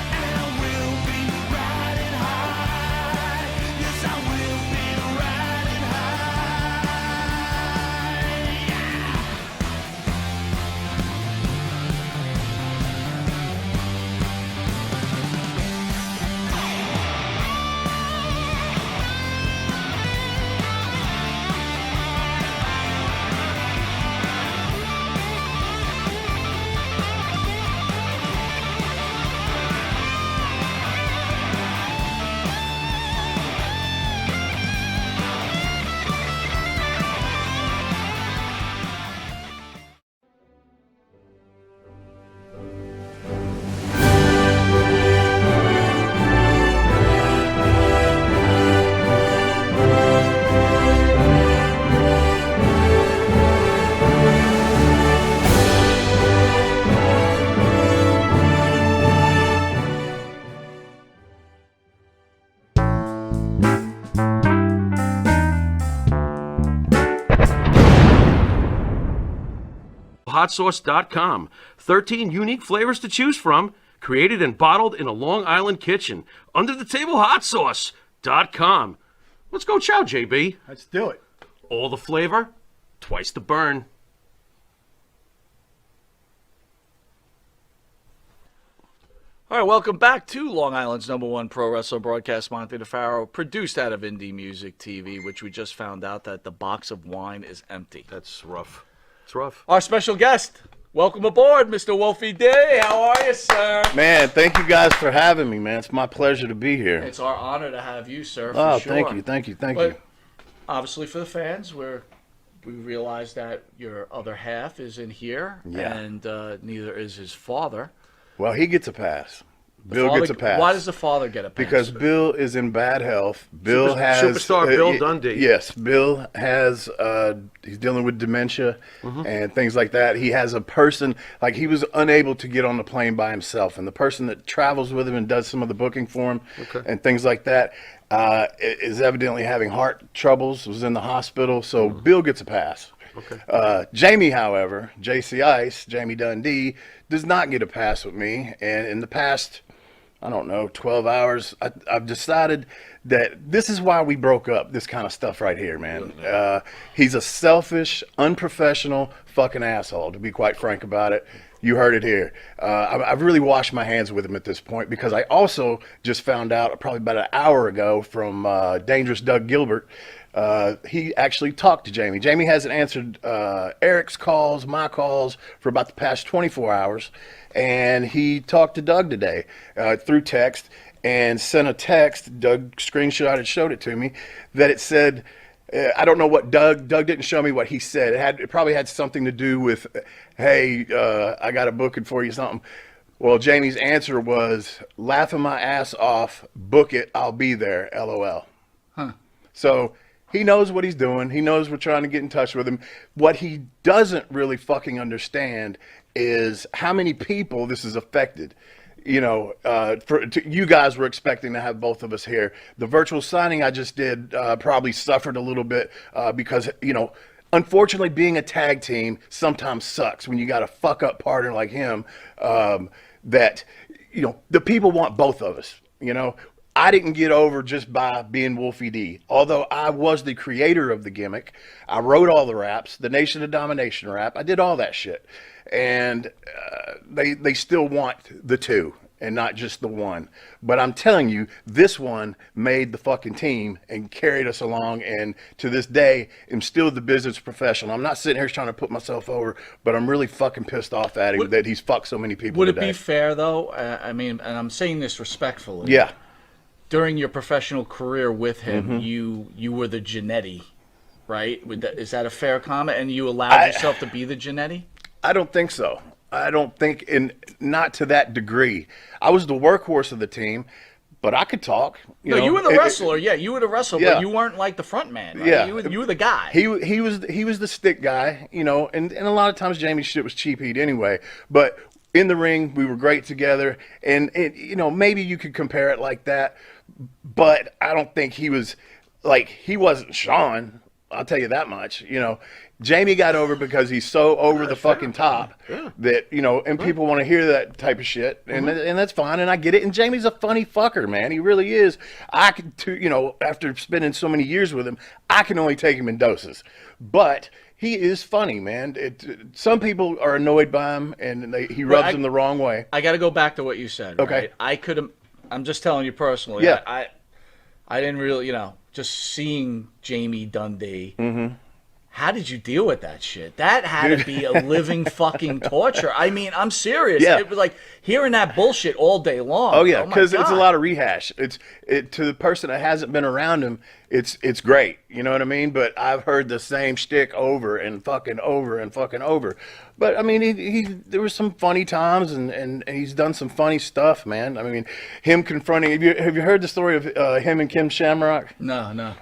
UnTitledHotSauce.com. 13 unique flavors to choose from, created and bottled in a Long Island kitchen. UnderTheTableHotSauce.com. Let's go chow, JB. Let's do it. All the flavor, twice the burn. All right, welcome back to Long Island's #1 pro wrestler broadcast, Monte DeFaro, produced out of Indie Music TV, which we just found out that the box of wine is empty. That's rough. It's rough. Our special guest, welcome aboard, Mr. Wolfie D. How are you, sir? Man, thank you guys for having me, man. It's my pleasure to be here. It's our honor to have you, sir. For Oh, sure. thank you. But obviously, for the fans, we realize that your other half is in here, Yeah. and neither is his father. Well, he gets a pass. Bill Father- gets a pass. Why does the father get a pass? Because Bill is in bad health. Bill has Superstar Bill Dundee. Yes, Bill has. He's dealing with dementia and things like that. He has a person like he was unable to get on the plane by himself, and the person that travels with him and does some of the booking for him and things like that is evidently having heart troubles. Was in the hospital, so Bill gets a pass. Jamie, however, JC Ice, Jamie Dundee, does not get a pass with me. And in the past, I don't know, 12 hours, I've decided that this is why we broke up, this kind of stuff right here, man. He's a selfish, unprofessional fucking asshole, to be quite frank about it. You heard it here. I've really washed my hands with him at this point because I also just found out probably about an hour ago from Dangerous Doug Gilbert. He actually talked to Jamie. Jamie hasn't answered Eric's calls, my calls for about the past 24 hours. And he talked to Doug today through text and sent a text. Doug screenshotted, showed it to me, that it said, I don't know what Doug didn't show me what he said. It probably had something to do with, hey, I got a booking for you, something. Well, Jamie's answer was, laughing my ass off, book it, I'll be there, LOL. So he knows what he's doing. He knows we're trying to get in touch with him. What he doesn't really fucking understand is how many people this has affected. You know, you guys were expecting to have both of us here. The virtual signing I just did probably suffered a little bit because, you know, unfortunately being a tag team sometimes sucks when you got a fuck up partner like him that, you know, the people want both of us, you know. I didn't get over just by being Wolfie D. Although I was the creator of the gimmick, I wrote all the raps, the Nation of Domination rap. I did all that shit, and they still want the two and not just the one. But I'm telling you, this one made the fucking team and carried us along. And to this day, I'm still the business professional. I'm not sitting here trying to put myself over, but I'm really fucking pissed off at him that he's fucked so many people. Would today. it be fair, though? I mean, and I'm saying this respectfully. Yeah. During your professional career with him, you were the Genetti, right? Is that a fair comment? And you allowed yourself to be the Genetti? I don't think so. I don't think, not to that degree. I was the workhorse of the team, but I could talk. You were the wrestler. You were the wrestler, Yeah. but you weren't like the front man. Right? Yeah. You were the guy. He was the stick guy, you know, and a lot of times Jamie's shit was cheap heat anyway. But in the ring, we were great together, and you know, maybe you could compare it like that. But I don't think he wasn't Sean. I'll tell you that much. You know, Jamie got over because he's so over the fucking top that, you know, and people want to hear that type of shit, and that's fine, and I get it. And Jamie's a funny fucker, man. He really is. I could, you know, after spending so many years with him, I can only take him in doses, but he is funny, man. Some people are annoyed by him, and he rubs them the wrong way. I got to go back to what you said. Okay. Right? I'm just telling you personally. Yeah. I didn't really, you know, just seeing Jamie Dundee. How did you deal with that shit? That had to be a living fucking torture. I mean, I'm serious. Yeah. It was like hearing that bullshit all day long. Oh yeah, my because it's a God. lot of rehash. To the person that hasn't been around him, it's great. You know what I mean? But I've heard the same shtick over and fucking over and fucking over. But I mean, there were some funny times, and he's done some funny stuff, man. I mean, him confronting. Have you heard the story of him and Kim Shamrock? No.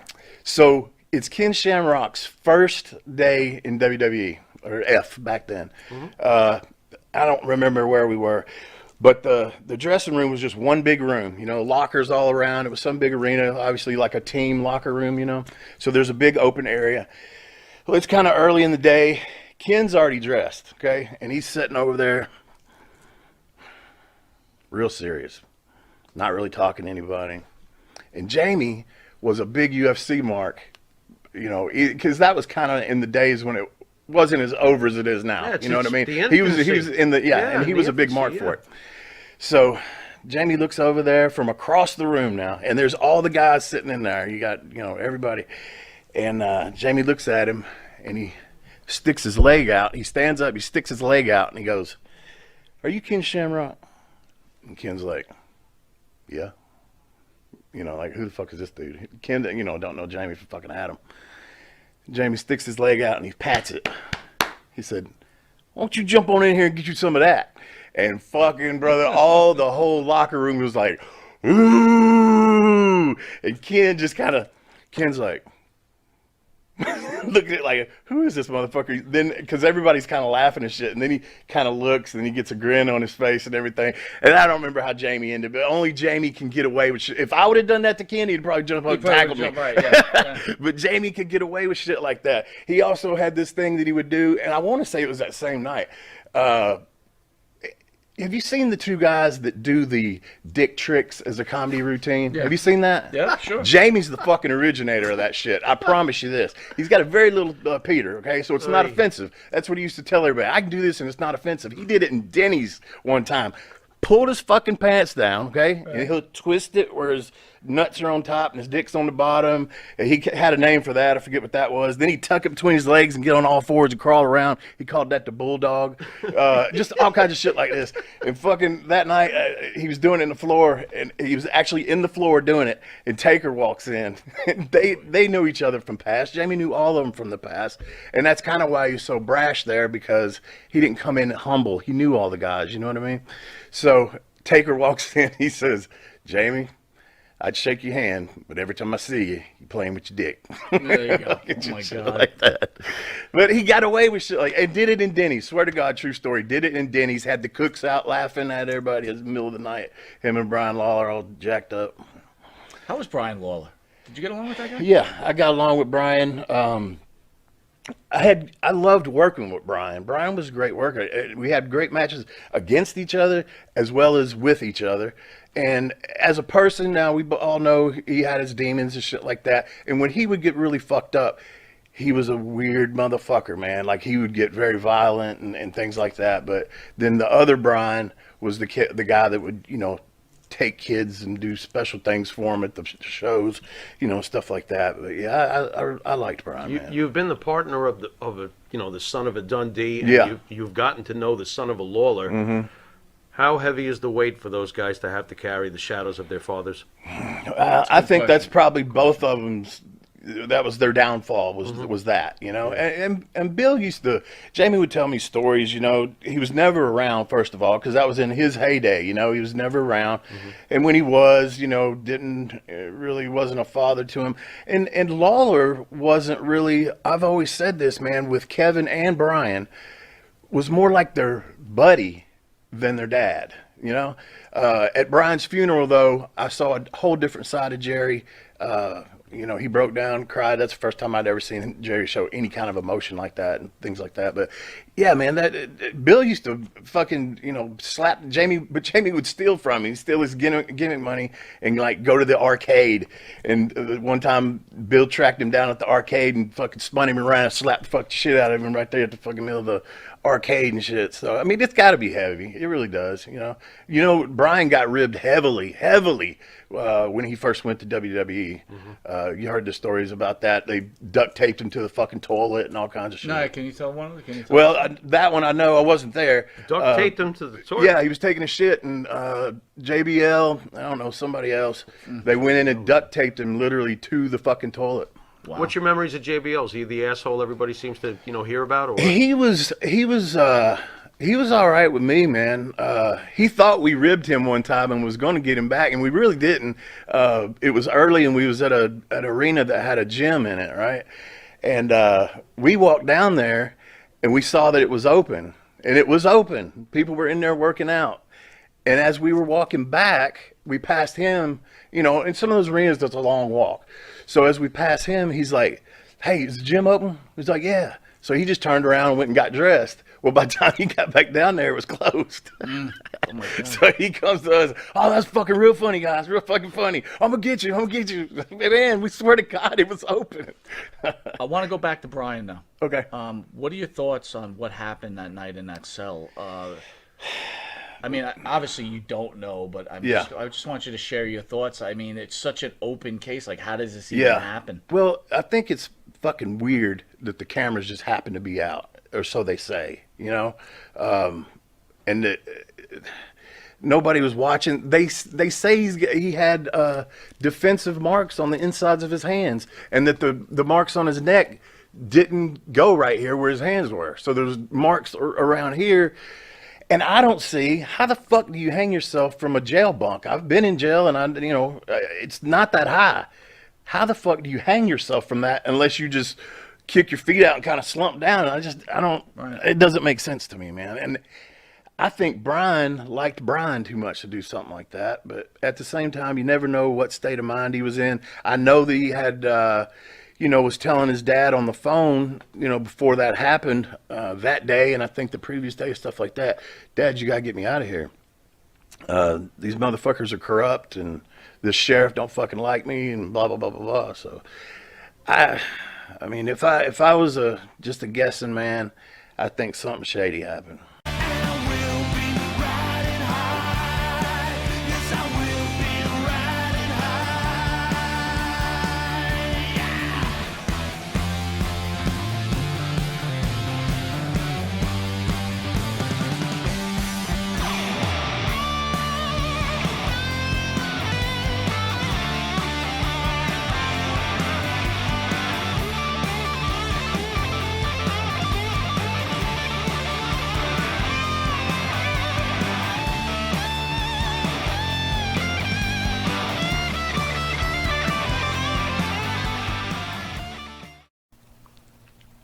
So it's Ken Shamrock's first day in WWE, or F back then. I don't remember where we were, but the dressing room was just one big room, you know, lockers all around. It was some big arena, obviously like a team locker room, you know. So there's a big open area. Well, it's kind of early in the day. Ken's already dressed, okay? And he's sitting over there real serious, not really talking to anybody. And Jamie was a big UFC mark, you know, because that was kind of in the days when it wasn't as over as it is now. Yeah, you know what I mean? the He was infancy. in the Yeah, and he the was a big infancy, mark yeah. for it. So Jamie looks over there from across the room now, and there's all the guys sitting in there. You got, you know, everybody. And Jamie looks at him, and he sticks his leg out. He stands up, he sticks his leg out, and he goes, "Are you Ken Shamrock?" And Ken's like, "Yeah." You know, like, who the fuck is this dude? Ken, you know, don't know Jamie from fucking Adam. Jamie sticks his leg out, and he pats it. He said, "Why don't you jump on in here and get you some of that?" And fucking, brother, the whole locker room was like, "Ooh!" And Ken's like, looking at it like, who is this motherfucker? Then, because everybody's kind of laughing and shit, and then he kind of looks, and he gets a grin on his face and everything. And I don't remember how Jamie ended, but only Jamie can get away with shit. If I would have done that to Ken, he'd probably jump up and tackle me. Right, yeah. But Jamie could get away with shit like that. He also had this thing that he would do, and I want to say it was that same night. Have you seen the two guys that do the dick tricks as a comedy routine? Yeah. Have you seen that? Yeah, sure. Jamie's the fucking originator of that shit. I promise you this. He's got a very little Peter, okay? So it's not offensive. That's what he used to tell everybody. I can do this and it's not offensive. He did it in Denny's one time. Pulled his fucking pants down, okay? And he'll twist it where his nuts are on top and his dick's on the bottom. And he had a name for that. I forget what that was. Then he'd tuck it between his legs and get on all fours and crawl around. He called that the bulldog. Just all kinds of shit like this. And fucking that night, he was doing it in the floor, and he was actually in the floor doing it. And Taker walks in. They knew each other from past. Jamie knew all of them from the past. And that's kind of why he was so brash there, because he didn't come in humble. He knew all the guys, you know what I mean? So Taker walks in, he says, "Jamie, I'd shake your hand, but every time I see you, you're playing with your dick." There you go. Just Oh my shit God. like that. But he got away with shit like, and did it in Denny's. Swear to God, true story. Did it in Denny's. Had the cooks out laughing at everybody. It was the middle of the night. Him and Brian Lawler all jacked up. How was Brian Lawler? Did you get along with that guy? Yeah, I got along with Brian. I loved working with Brian. Brian was a great worker. We had great matches against each other as well as with each other. And as a person, now we all know he had his demons and shit like that. And when he would get really fucked up, he was a weird motherfucker, man. Like, he would get very violent and things like that. But then the other Brian was the guy that would, you know, take kids and do special things for him at the shows, you know, stuff like that. But yeah, I liked Brian, man. You've been the partner of a you know, the son of a Dundee, and Yeah. you've gotten to know the son of a Lawler. Mm-hmm. How heavy is the weight for those guys to have to carry the shadows of their fathers? I think that's probably both of them's. That was their downfall, was that, you know. And Bill Jamie would tell me stories, you know. He was never around, first of all, because that was in his heyday, you know. He was never around. And when he was, you know, wasn't a father to him. And Lawler wasn't really, I've always said this, man, with Kevin and Brian, was more like their buddy than their dad, you know. At Brian's funeral, though, I saw a whole different side of Jerry. You know, he broke down, cried. That's the first time I'd ever seen Jerry show any kind of emotion like that and things like that. But yeah, man, Bill used to fucking, you know, slap Jamie, but Jamie would steal from him. He'd steal his gimmick money and like go to the arcade. And one time Bill tracked him down at the arcade and fucking spun him around and slapped the fucking shit out of him right there at the fucking middle of the arcade and shit. So I mean, it's got to be heavy. It really does. You know, Brian got ribbed heavily when he first went to WWE. You heard the stories about that. They duct taped him to the fucking toilet and all kinds of shit. No, can you tell one of them? Can you tell Well, that one I know. I wasn't there. Duct taped them to the toilet? Yeah, he was taking a shit, and JBL, I don't know, somebody else, they went in and duct taped him literally to the fucking toilet. Wow. What's your memories of JBL? Is he the asshole everybody seems to, you know, hear about? Or He was all right with me, man. He thought we ribbed him one time and was going to get him back, and we really didn't. It was early, and we was at an arena that had a gym in it, right? And we walked down there, and we saw that it was open, and it was open. People were in there working out. And as we were walking back, we passed him, you know, in some of those arenas, that's a long walk. So as we pass him, he's like, hey, is the gym open? He's like, yeah. So he just turned around and went and got dressed. Well, by the time he got back down there, it was closed. Oh my God. So he comes to us, oh, that's fucking real funny, guys, real fucking funny. I'm gonna get you. Man, we swear to God, it was open. I want to go back to Brian now. Okay. What are your thoughts on what happened that night in that cell? I mean, obviously you don't know, but I just want you to share your thoughts. I mean, it's such an open case. Like, how does this even happen? Well, I think it's fucking weird that the cameras just happen to be out, or so they say, you know, and that nobody was watching. They say he had defensive marks on the insides of his hands, and that the marks on his neck didn't go right here where his hands were. So there's marks around here. And I don't see, how the fuck do you hang yourself from a jail bunk? I've been in jail, and it's not that high. How the fuck do you hang yourself from that unless you just kick your feet out and kind of slump down? It doesn't make sense to me, man. And I think Brian liked Brian too much to do something like that. But at the same time, you never know what state of mind he was in. I know that he had, was telling his dad on the phone, before that happened that day, and I think the previous day, stuff like that. Dad, you got to get me out of here. These motherfuckers are corrupt, and this sheriff don't fucking like me, and blah, blah, blah, blah, blah. So, I mean, if I was just a guessing man, I think something shady happened.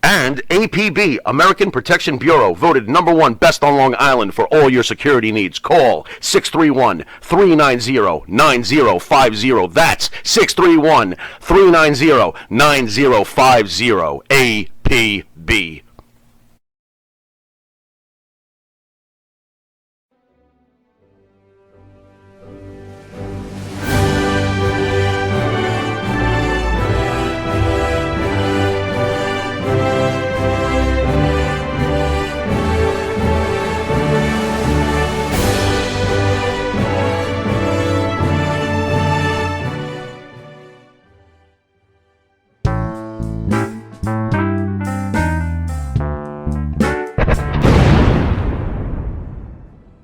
And APB, American Protection Bureau, voted #1 best on Long Island for all your security needs. Call 631-390-9050. That's 631-390-9050. APB.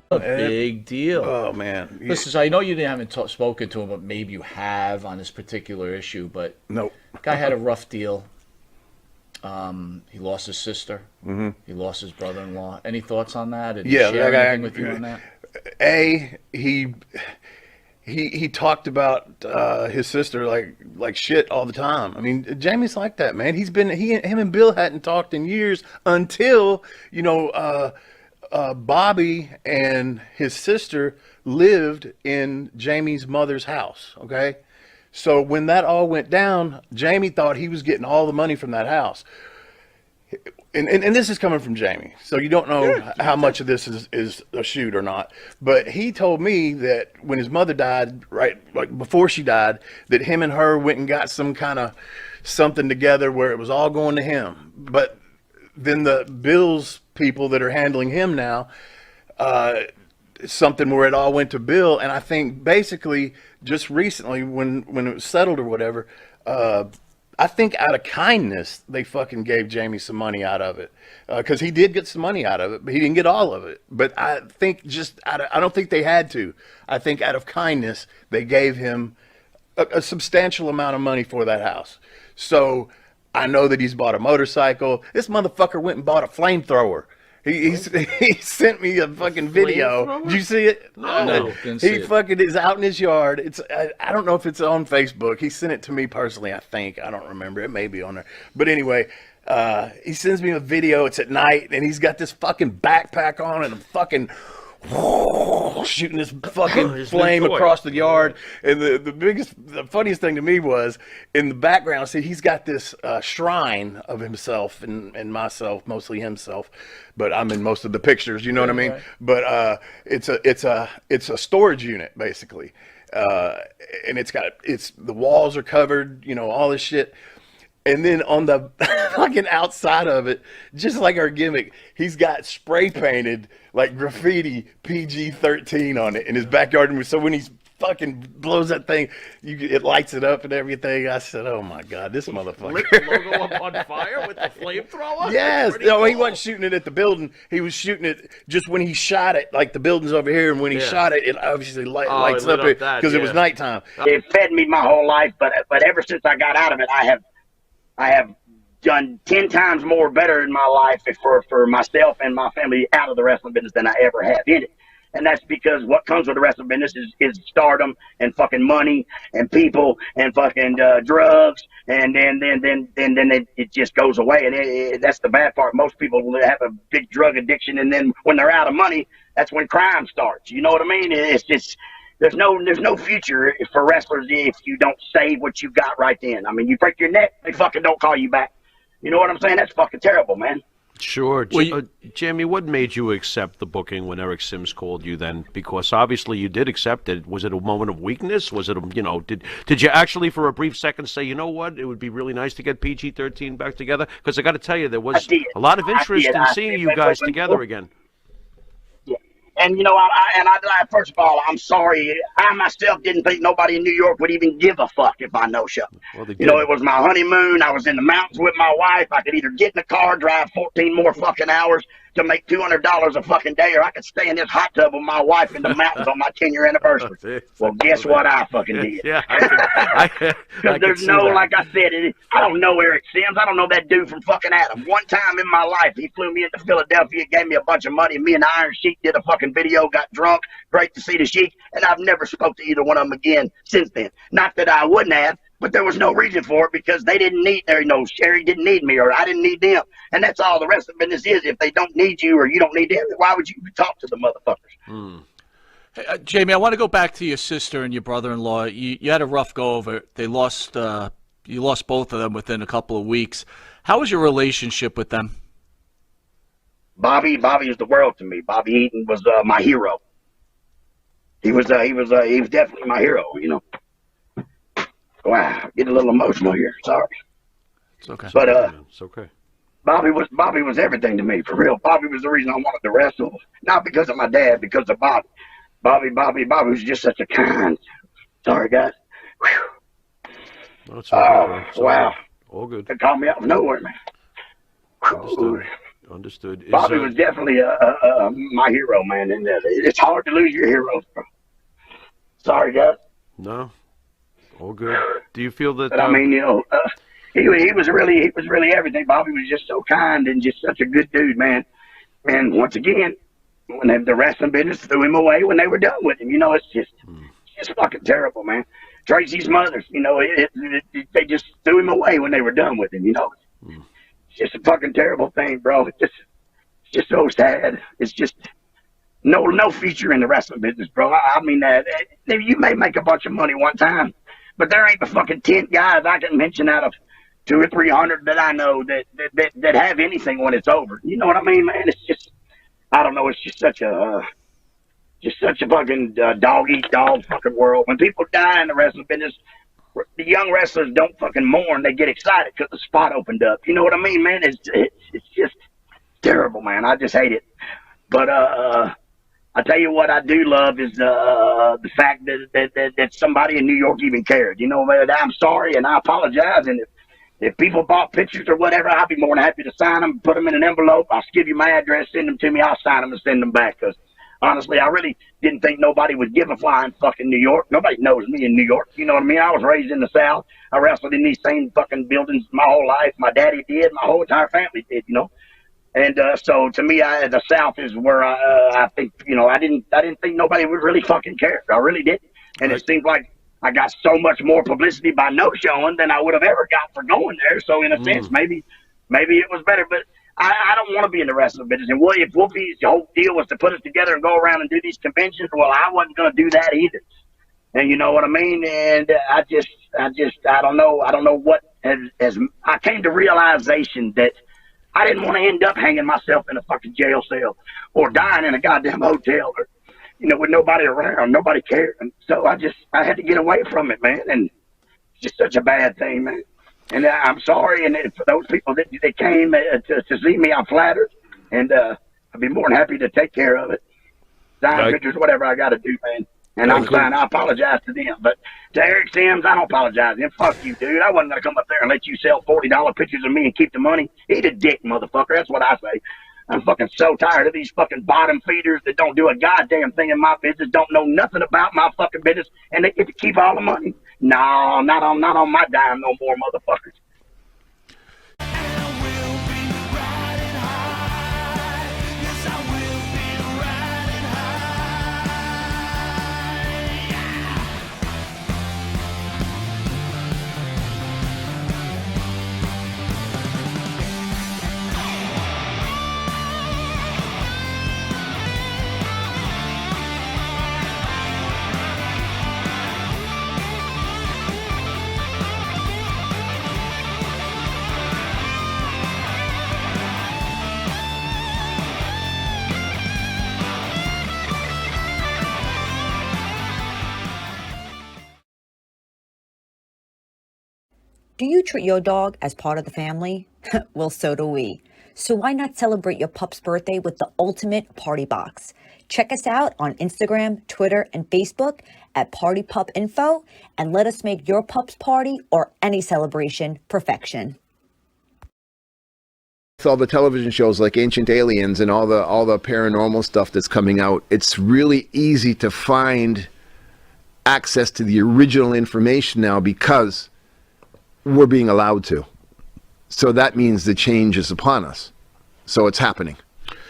A big deal. Oh, man. Listen, so I know you haven't spoken to him, but maybe you have on this particular issue. But Nope. guy had a rough deal. He lost his sister. Mm-hmm. He lost his brother-in-law. Any thoughts on that? Did he share anything with you on that? He talked about his sister like shit all the time. I mean, Jamie's like that, man. Him and Bill hadn't talked in years until Bobby and his sister lived in Jamie's mother's house. Okay, so when that all went down, Jamie thought he was getting all the money from that house. And this is coming from Jamie, so you don't know how much of this is a shoot or not. But he told me that when his mother died, right, like before she died, that him and her went and got some kind of something together where it was all going to him. But then the Bill's people that are handling him now, something where it all went to Bill. And I think basically just recently when it was settled or whatever, I think out of kindness, they fucking gave Jamie some money out of it. Because he did get some money out of it, but he didn't get all of it. But I think I don't think they had to. I think out of kindness, they gave him a substantial amount of money for that house. So I know that he's bought a motorcycle. This motherfucker went and bought a flamethrower. He sent me a fucking video. Did you see it? No, didn't see He it. fucking is out in his yard. I don't know if it's on Facebook. He sent it to me personally, I think. I don't remember. It may be on there. But anyway, he sends me a video. It's at night, and he's got this fucking backpack on and a fucking shooting this fucking His new flame toy. across the yard. And the funniest thing to me was in the background, see, he's got this shrine of himself and myself, mostly himself, but I'm in most of the pictures, you know what I mean? Right. But it's a storage unit basically. And the walls are covered, you know, all this shit. And then on the fucking outside of it, just like our gimmick, he's got spray painted like graffiti PG-13 on it in his backyard. So when he's fucking blows that thing, it lights it up and everything. I said, "Oh my god, this motherfucker!" Lit the logo up on fire with the flamethrower? Yes, Pretty no, he cool. wasn't shooting it at the building. He was shooting it just when he shot it. Like the building's over here, and when he Yeah. shot it, it obviously lights it lit up up it that, because it was yeah. nighttime. It fed me my whole life, but ever since I got out of it, I have done 10 times more better in my life for myself and my family out of the wrestling business than I ever have in it. And that's because what comes with the wrestling business is stardom and fucking money and people and fucking drugs, and then it just goes away. And that's the bad part. Most people have a big drug addiction, and then when they're out of money, that's when crime starts. You know what I mean? It's just there's no future for wrestlers if you don't save what you got right then. I mean, you break your neck, they fucking don't call you back. You know what I'm saying? That's fucking terrible, man. Sure. Well, Jamie, what made you accept the booking when Eric Sims called you then? Because obviously you did accept it. Was it a moment of weakness? Was it, did you actually for a brief second say, you know what, it would be really nice to get PG-13 back together? Because I got to tell you, there was did. a lot of I interest did. in I seeing did. you guys together again. And first of all, I'm sorry. I myself didn't think nobody in New York would even give a fuck if I no show. Well, they You know, did. it was my honeymoon. I was in the mountains with my wife. I could either get in the car, drive 14 more fucking hours to make $200 a fucking day, or I could stay in this hot tub with my wife in the mountains on my 10-year anniversary. Well, guess what I fucking did? Yeah, I Because there's see no, that. like I said, I don't know Eric Sims. I don't know that dude from fucking Adam. One time in my life, he flew me into Philadelphia, gave me a bunch of money, and me and Iron Sheik did a fucking video, got drunk, great to see the Sheik, and I've never spoke to either one of them again since then. Not that I wouldn't have, but there was no reason for it because they didn't need, Sherry didn't need me or I didn't need them. And that's all the rest of the business is. If they don't need you or you don't need them, then why would you talk to the motherfuckers? Jamie, I want to go back to your sister and your brother-in-law. You had a rough go over it. They lost. You lost both of them within a couple of weeks. How was your relationship with them? Bobby is the world to me. Bobby Eaton was my hero. He was definitely my hero, you know. Wow, get a little emotional here. Sorry. It's okay. But It's okay. Bobby was everything to me, for real. Bobby was the reason I wanted to wrestle. Not because of my dad, because of Bobby. Bobby was just such a kind. Sorry, guys. Whew. No, it's all good, bro. It's all Wow. good. All good. They called me out of nowhere, man. Whew. Understood. Is, Bobby was definitely my hero, man. And it's hard to lose your heroes, bro. Sorry, guys. No. All good. Do you feel that? But I mean, you know, he was really everything. Bobby was just so kind and just such a good dude, man. And once again, when the wrestling business threw him away when they were done with him, you know, it's just fucking terrible, man. Tracy's mother, you know, they just threw him away when they were done with him, you know. It's just a fucking terrible thing, bro. It's just so sad. It's just no future in the wrestling business, bro. I mean, you may make a bunch of money one time, but there ain't the fucking 10 guys I can mention out of 200 or 300 that I know that have anything when it's over. You know what I mean, man? It's just, I don't know. It's just such a fucking dog eat dog fucking world. When people die in the wrestling business, the young wrestlers don't fucking mourn. They get excited because the spot opened up. You know what I mean, man? It's just terrible, man. I just hate it. But I tell you what I do love is the fact that somebody in New York even cared. You know, man, I'm sorry and I apologize. And if people bought pictures or whatever, I'd be more than happy to sign them, put them in an envelope. I'll give you my address, send them to me. I'll sign them and send them back. Because honestly, I really didn't think nobody would give a flying fucking New York. Nobody knows me in New York. You know what I mean? I was raised in the South. I wrestled in these same fucking buildings my whole life. My daddy did. My whole entire family did, you know. And so to me, the South is where I think, you know, I didn't think nobody would really fucking care. I really didn't. And it seems like I got so much more publicity by no showing than I would have ever got for going there. So in a sense, maybe it was better. But I don't want to be in the wrestling business. And if Wolfie's whole deal was to put us together and go around and do these conventions, well, I wasn't going to do that either. And you know what I mean? And I don't know. I don't know what, as I came to realization that I didn't want to end up hanging myself in a fucking jail cell or dying in a goddamn hotel or, with nobody around, nobody cared. And so I had to get away from it, man. And it's just such a bad thing, man. And I'm sorry. And for those people that came to see me, I'm flattered. And I'd be more than happy to take care of it. Sign pictures, whatever I got to do, man. And I'm fine. I apologize to them. But to Eric Sims, I don't apologize to him. Fuck you, dude. I wasn't going to come up there and let you sell $40 pictures of me and keep the money. Eat a dick, motherfucker. That's what I say. I'm fucking so tired of these fucking bottom feeders that don't do a goddamn thing in my business, don't know nothing about my fucking business, and they get to keep all the money. No, not on my dime no more, motherfuckers. Do you treat your dog as part of the family? Well, so do we. So why not celebrate your pup's birthday with the ultimate party box? Check us out on Instagram, Twitter, and Facebook at Party Pup Info, and let us make your pup's party or any celebration perfection. With all the television shows like Ancient Aliens and all the paranormal stuff that's coming out, it's really easy to find access to the original information now because we're being allowed to. So that means the change is upon us. So it's happening.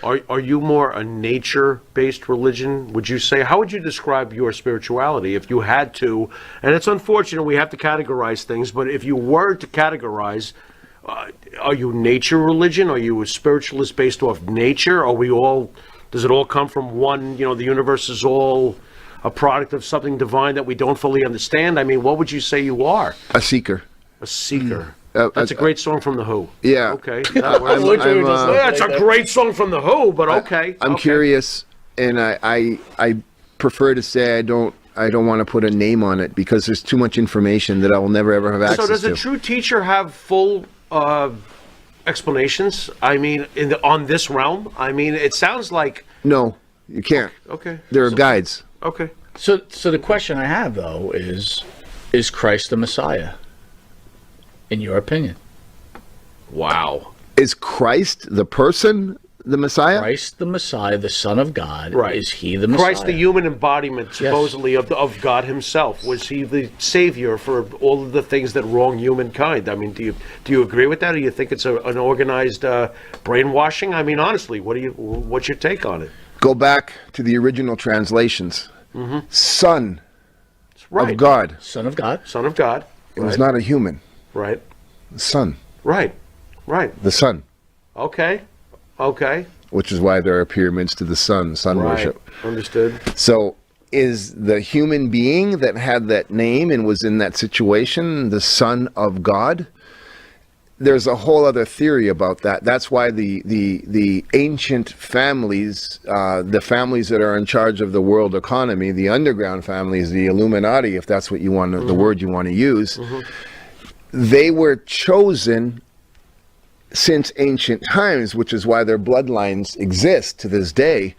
Are you more a nature-based religion, would you say? How would you describe your spirituality if you had to? And it's unfortunate we have to categorize things, but if you were to categorize, are you nature religion? Are you a spiritualist based off nature? Does it all come from one, the universe is all a product of something divine that we don't fully understand? I mean, what would you say you are? A seeker. A seeker. That's a great song from The Who. Yeah. Okay. That's a great song from The Who, but okay. I'm curious, and I prefer to say I don't want to put a name on it because there's too much information that I will never ever have access to. So does a true teacher have full explanations? I mean, on this realm? I mean, it sounds like... No, you can't. Okay. There are guides. Okay. So the question I have, though, is Christ the Messiah? In your opinion? Wow. Is Christ the person the Messiah? Christ the Messiah, the Son of God. Right. Is he the Messiah? Christ, the human embodiment, supposedly, of God himself. Was he the savior for all of the things that wrong humankind? I mean, do you agree with that? Or do you think it's an organized brainwashing? I mean, honestly, what's your take on it? Go back to the original translations. Mm-hmm. Son of God. Son of God. Son of God. It was not a human. Right. The Son. Right. The Son. Okay. Which is why there are pyramids to the sun worship. Understood. So is the human being that had that name and was in that situation the Son of God? There's a whole other theory about that. That's why the ancient families, the families that are in charge of the world economy, the underground families, the Illuminati, if that's what you want, the word you want to use, they were chosen since ancient times, which is why their bloodlines exist to this day,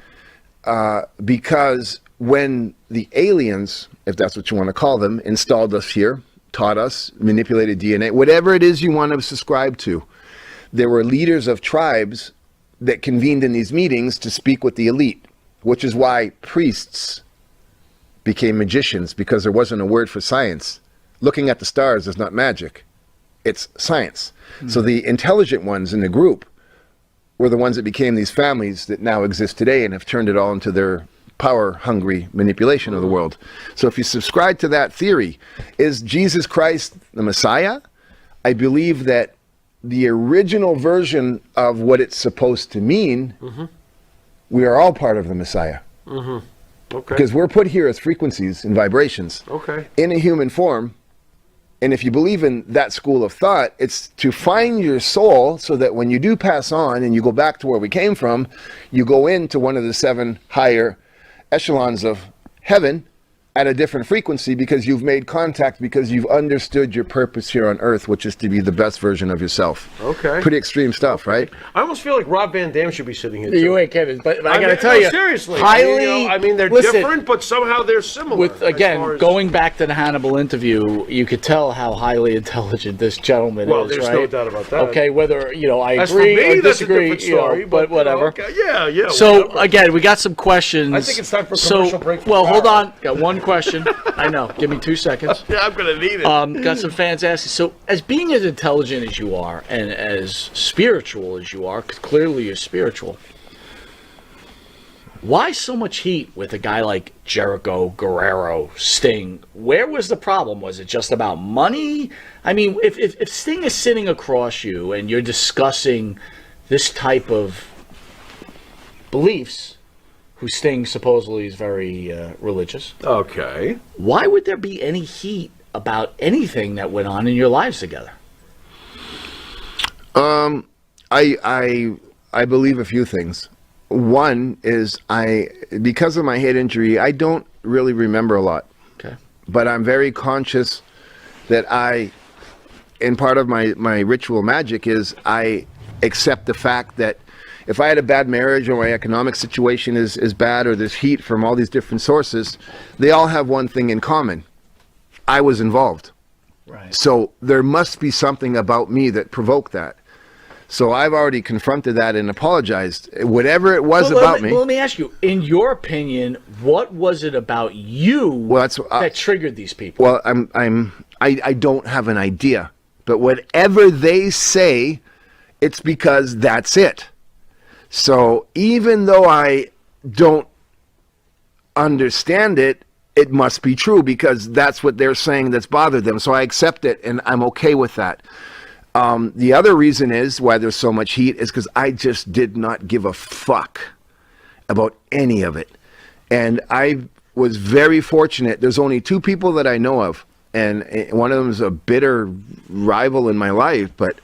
because when the aliens, if that's what you want to call them, installed us here, taught us, manipulated DNA, whatever it is you want to subscribe to, there were leaders of tribes that convened in these meetings to speak with the elite, which is why priests became magicians, because there wasn't a word for science. Looking at the stars is not magic. It's science. So the intelligent ones in the group were the ones that became these families that now exist today and have turned it all into their power-hungry manipulation of the world. So if you subscribe to that theory, is Jesus Christ the Messiah? I believe that the original version of what it's supposed to mean, we are all part of the Messiah. Okay. Because we're put here as frequencies and vibrations Okay. in a human form. And if you believe in that school of thought, it's to find your soul so that when you do pass on and you go back to where we came from, you go into one of the 7 higher echelons of heaven at a different frequency because you've made contact, because you've understood your purpose here on earth, which is to be the best version of yourself. Okay. Pretty extreme stuff, right? I almost feel like Rob Van Dam should be sitting here too. You ain't kidding, but I gotta mean, tell no, you, seriously. highly. I mean, they're listen, different, but somehow they're similar. With as again, far as- going back to the Hannibal interview, you could tell how highly intelligent this gentleman Well, is. there's right? no doubt about that. Okay, whether I As for agree me, or that's a disagree, different story, but whatever. Okay. Yeah. So whatever. again, we got some questions. I think it's time for a so, commercial break for well, hold power. on. Got one question. I know. Give me 2 seconds. Yeah, I'm gonna need it. Got some fans asking. So, as being as intelligent as you are, and as spiritual as you are, 'cause clearly you're spiritual. Why so much heat with a guy like Jericho, Guerrero, Sting? Where was the problem? Was it just about money? I mean, if Sting is sitting across you and you're discussing this type of beliefs, who Sting supposedly is very religious, Okay. why would there be any heat about anything that went on in your lives together? I believe a few things. One is because of my head injury, I don't really remember a lot. Okay. But I'm very conscious that and part of my ritual magic is I accept the fact that if I had a bad marriage or my economic situation is bad or there's heat from all these different sources, they all have one thing in common. I was involved. Right. So there must be something about me that provoked that. So I've already confronted that and apologized. Whatever it was about me. Well, let me ask you, in your opinion, what was it about you that triggered these people? Well, I don't have an idea, but whatever they say, it's because that's it. So even though I don't understand it, it must be true because that's what they're saying that's bothered them. So I accept it and I'm okay with that. The other reason is why there's so much heat is because I just did not give a fuck about any of it. And I was very fortunate. There's only 2 people that I know of, and one of them is a bitter rival in my life. But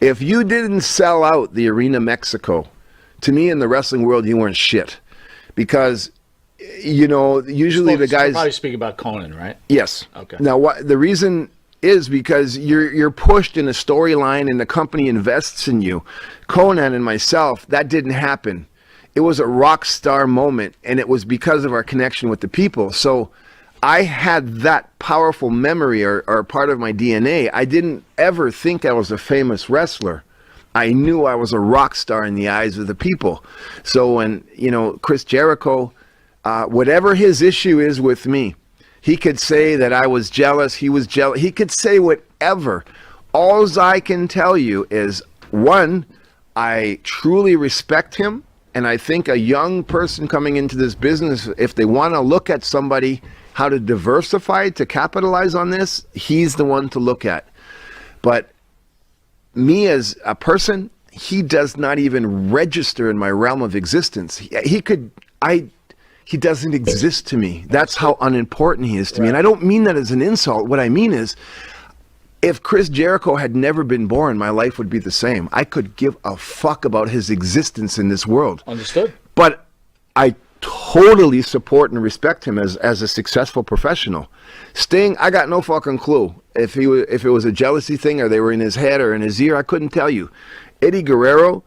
if you didn't sell out the Arena Mexico, to me in the wrestling world, you weren't shit. Because, usually the guys... You're probably speaking about Conan, right? Yes. Okay. Now, the reason is because you're pushed in a storyline and the company invests in you. Conan and myself, that didn't happen. It was a rock star moment, and it was because of our connection with the people. So I had that powerful memory or part of my DNA. I didn't ever think I was a famous wrestler. I knew I was a rock star in the eyes of the people. So when, Chris Jericho, whatever his issue is with me, he could say that I was jealous, he was jealous, he could say whatever. Alls I can tell you is, one, I truly respect him, and I think a young person coming into this business, if they want to look at somebody, how to diversify, to capitalize on this, he's the one to look at. But me as a person, he does not even register in my realm of existence. He doesn't exist to me. That's how unimportant he is to me. And I don't mean that as an insult. What I mean is, if Chris Jericho had never been born, my life would be the same. I could give a fuck about his existence in this world. Understood. But I totally support and respect him as a successful professional. Sting, I got no fucking clue. If it was a jealousy thing or they were in his head or in his ear, I couldn't tell you. Eddie Guerrero,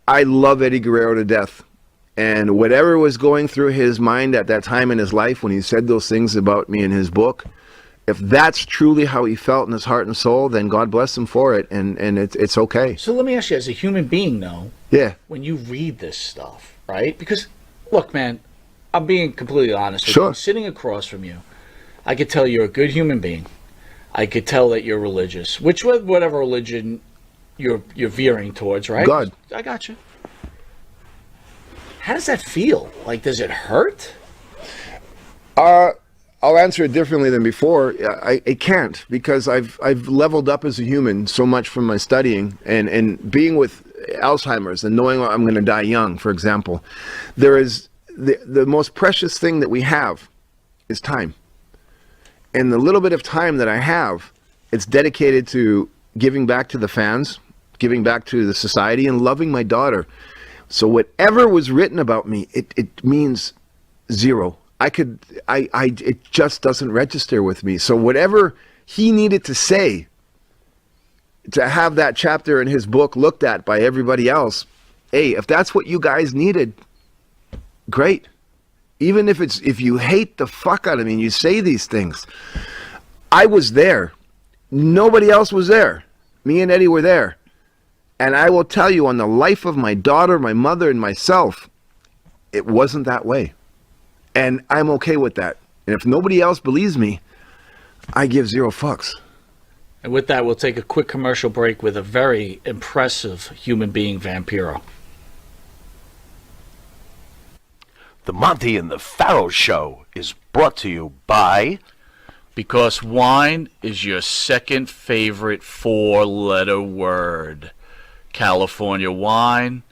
I love Eddie Guerrero to death. And whatever was going through his mind at that time in his life when he said those things about me in his book, if that's truly how he felt in his heart and soul, then God bless him for it, and it's okay. So let me ask you, as a human being, though, Yeah. when you read this stuff, right? Because, look, man, I'm being completely honest with Sure. you. Sitting across from you, I could tell you're a good human being. I could tell that you're religious, whatever religion you're veering towards, right? God. I got you. How does that feel? Like, does it hurt? I'll answer it differently than before. I can't, because I've leveled up as a human so much from my studying and being with Alzheimer's and knowing I'm going to die young, for example. There is the most precious thing that we have is time. And the little bit of time that I have, it's dedicated to giving back to the fans, giving back to the society, and loving my daughter. So whatever was written about me, it means zero. It just doesn't register with me. So whatever he needed to say to have that chapter in his book looked at by everybody else, hey, if that's what you guys needed, great. Even if you hate the fuck out of me and you say these things, I was there. Nobody else was there. Me and Eddie were there. And I will tell you, on the life of my daughter, my mother, and myself, it wasn't that way. And I'm okay with that. And if nobody else believes me, I give zero fucks. And with that, we'll take a quick commercial break with a very impressive human being, Vampiro. The Monty and the Pharaoh Show is brought to you by... Because wine is your second favorite four-letter word. California wine,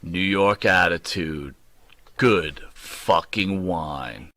New York attitude. Good fucking wine.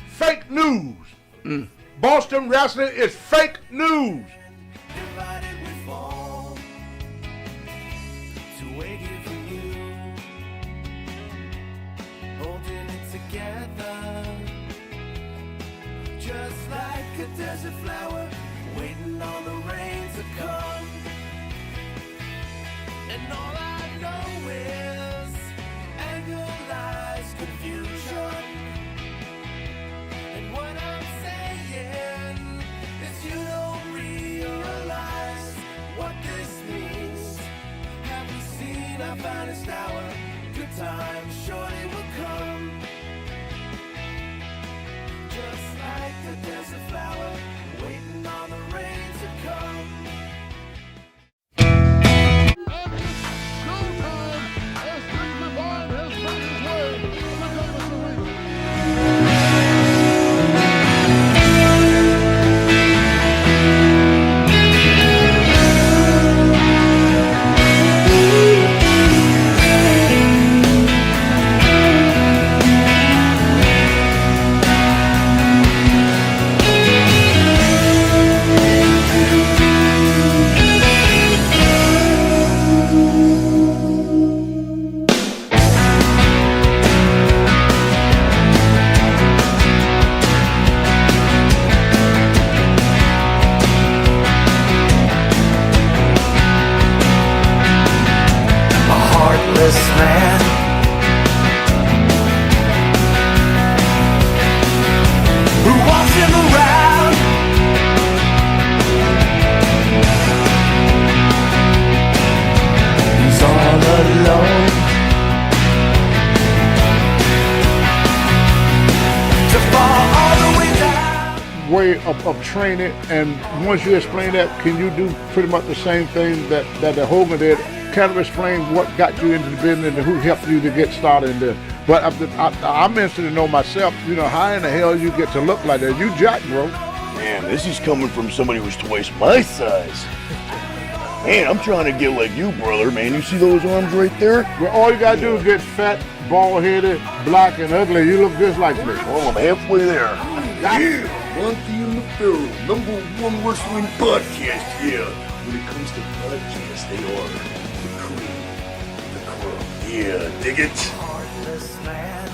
Fake news. Boston wrestling is fake news. Just like a desert flower, waiting on the rain to come. And all I know is anger, lies, confusion. And what I'm saying is you don't realize what this means. Have we seen our finest hour? Good times surely will come. Just like a desert flower, waiting on the rain to come. training, and once you explain that, can you do pretty much the same thing that the Hogan did? Kind of explain what got you into the business and who helped you to get started in this. But I'm interested to know myself, you know, how in the hell you get to look like that? You jack, bro. Man, this is coming from somebody who's twice my size. Man, I'm trying to get like you, brother, man. You see those arms right there? Well, all you gotta do is get fat, bald-headed, black, and ugly. You look just like me. Well, I'm halfway there. Yeah, Monty and the Pharaoh, #1 wrestling podcast. Yeah, when it comes to podcasts, they are the cream, the crumb. Yeah, dig it? Heartless man.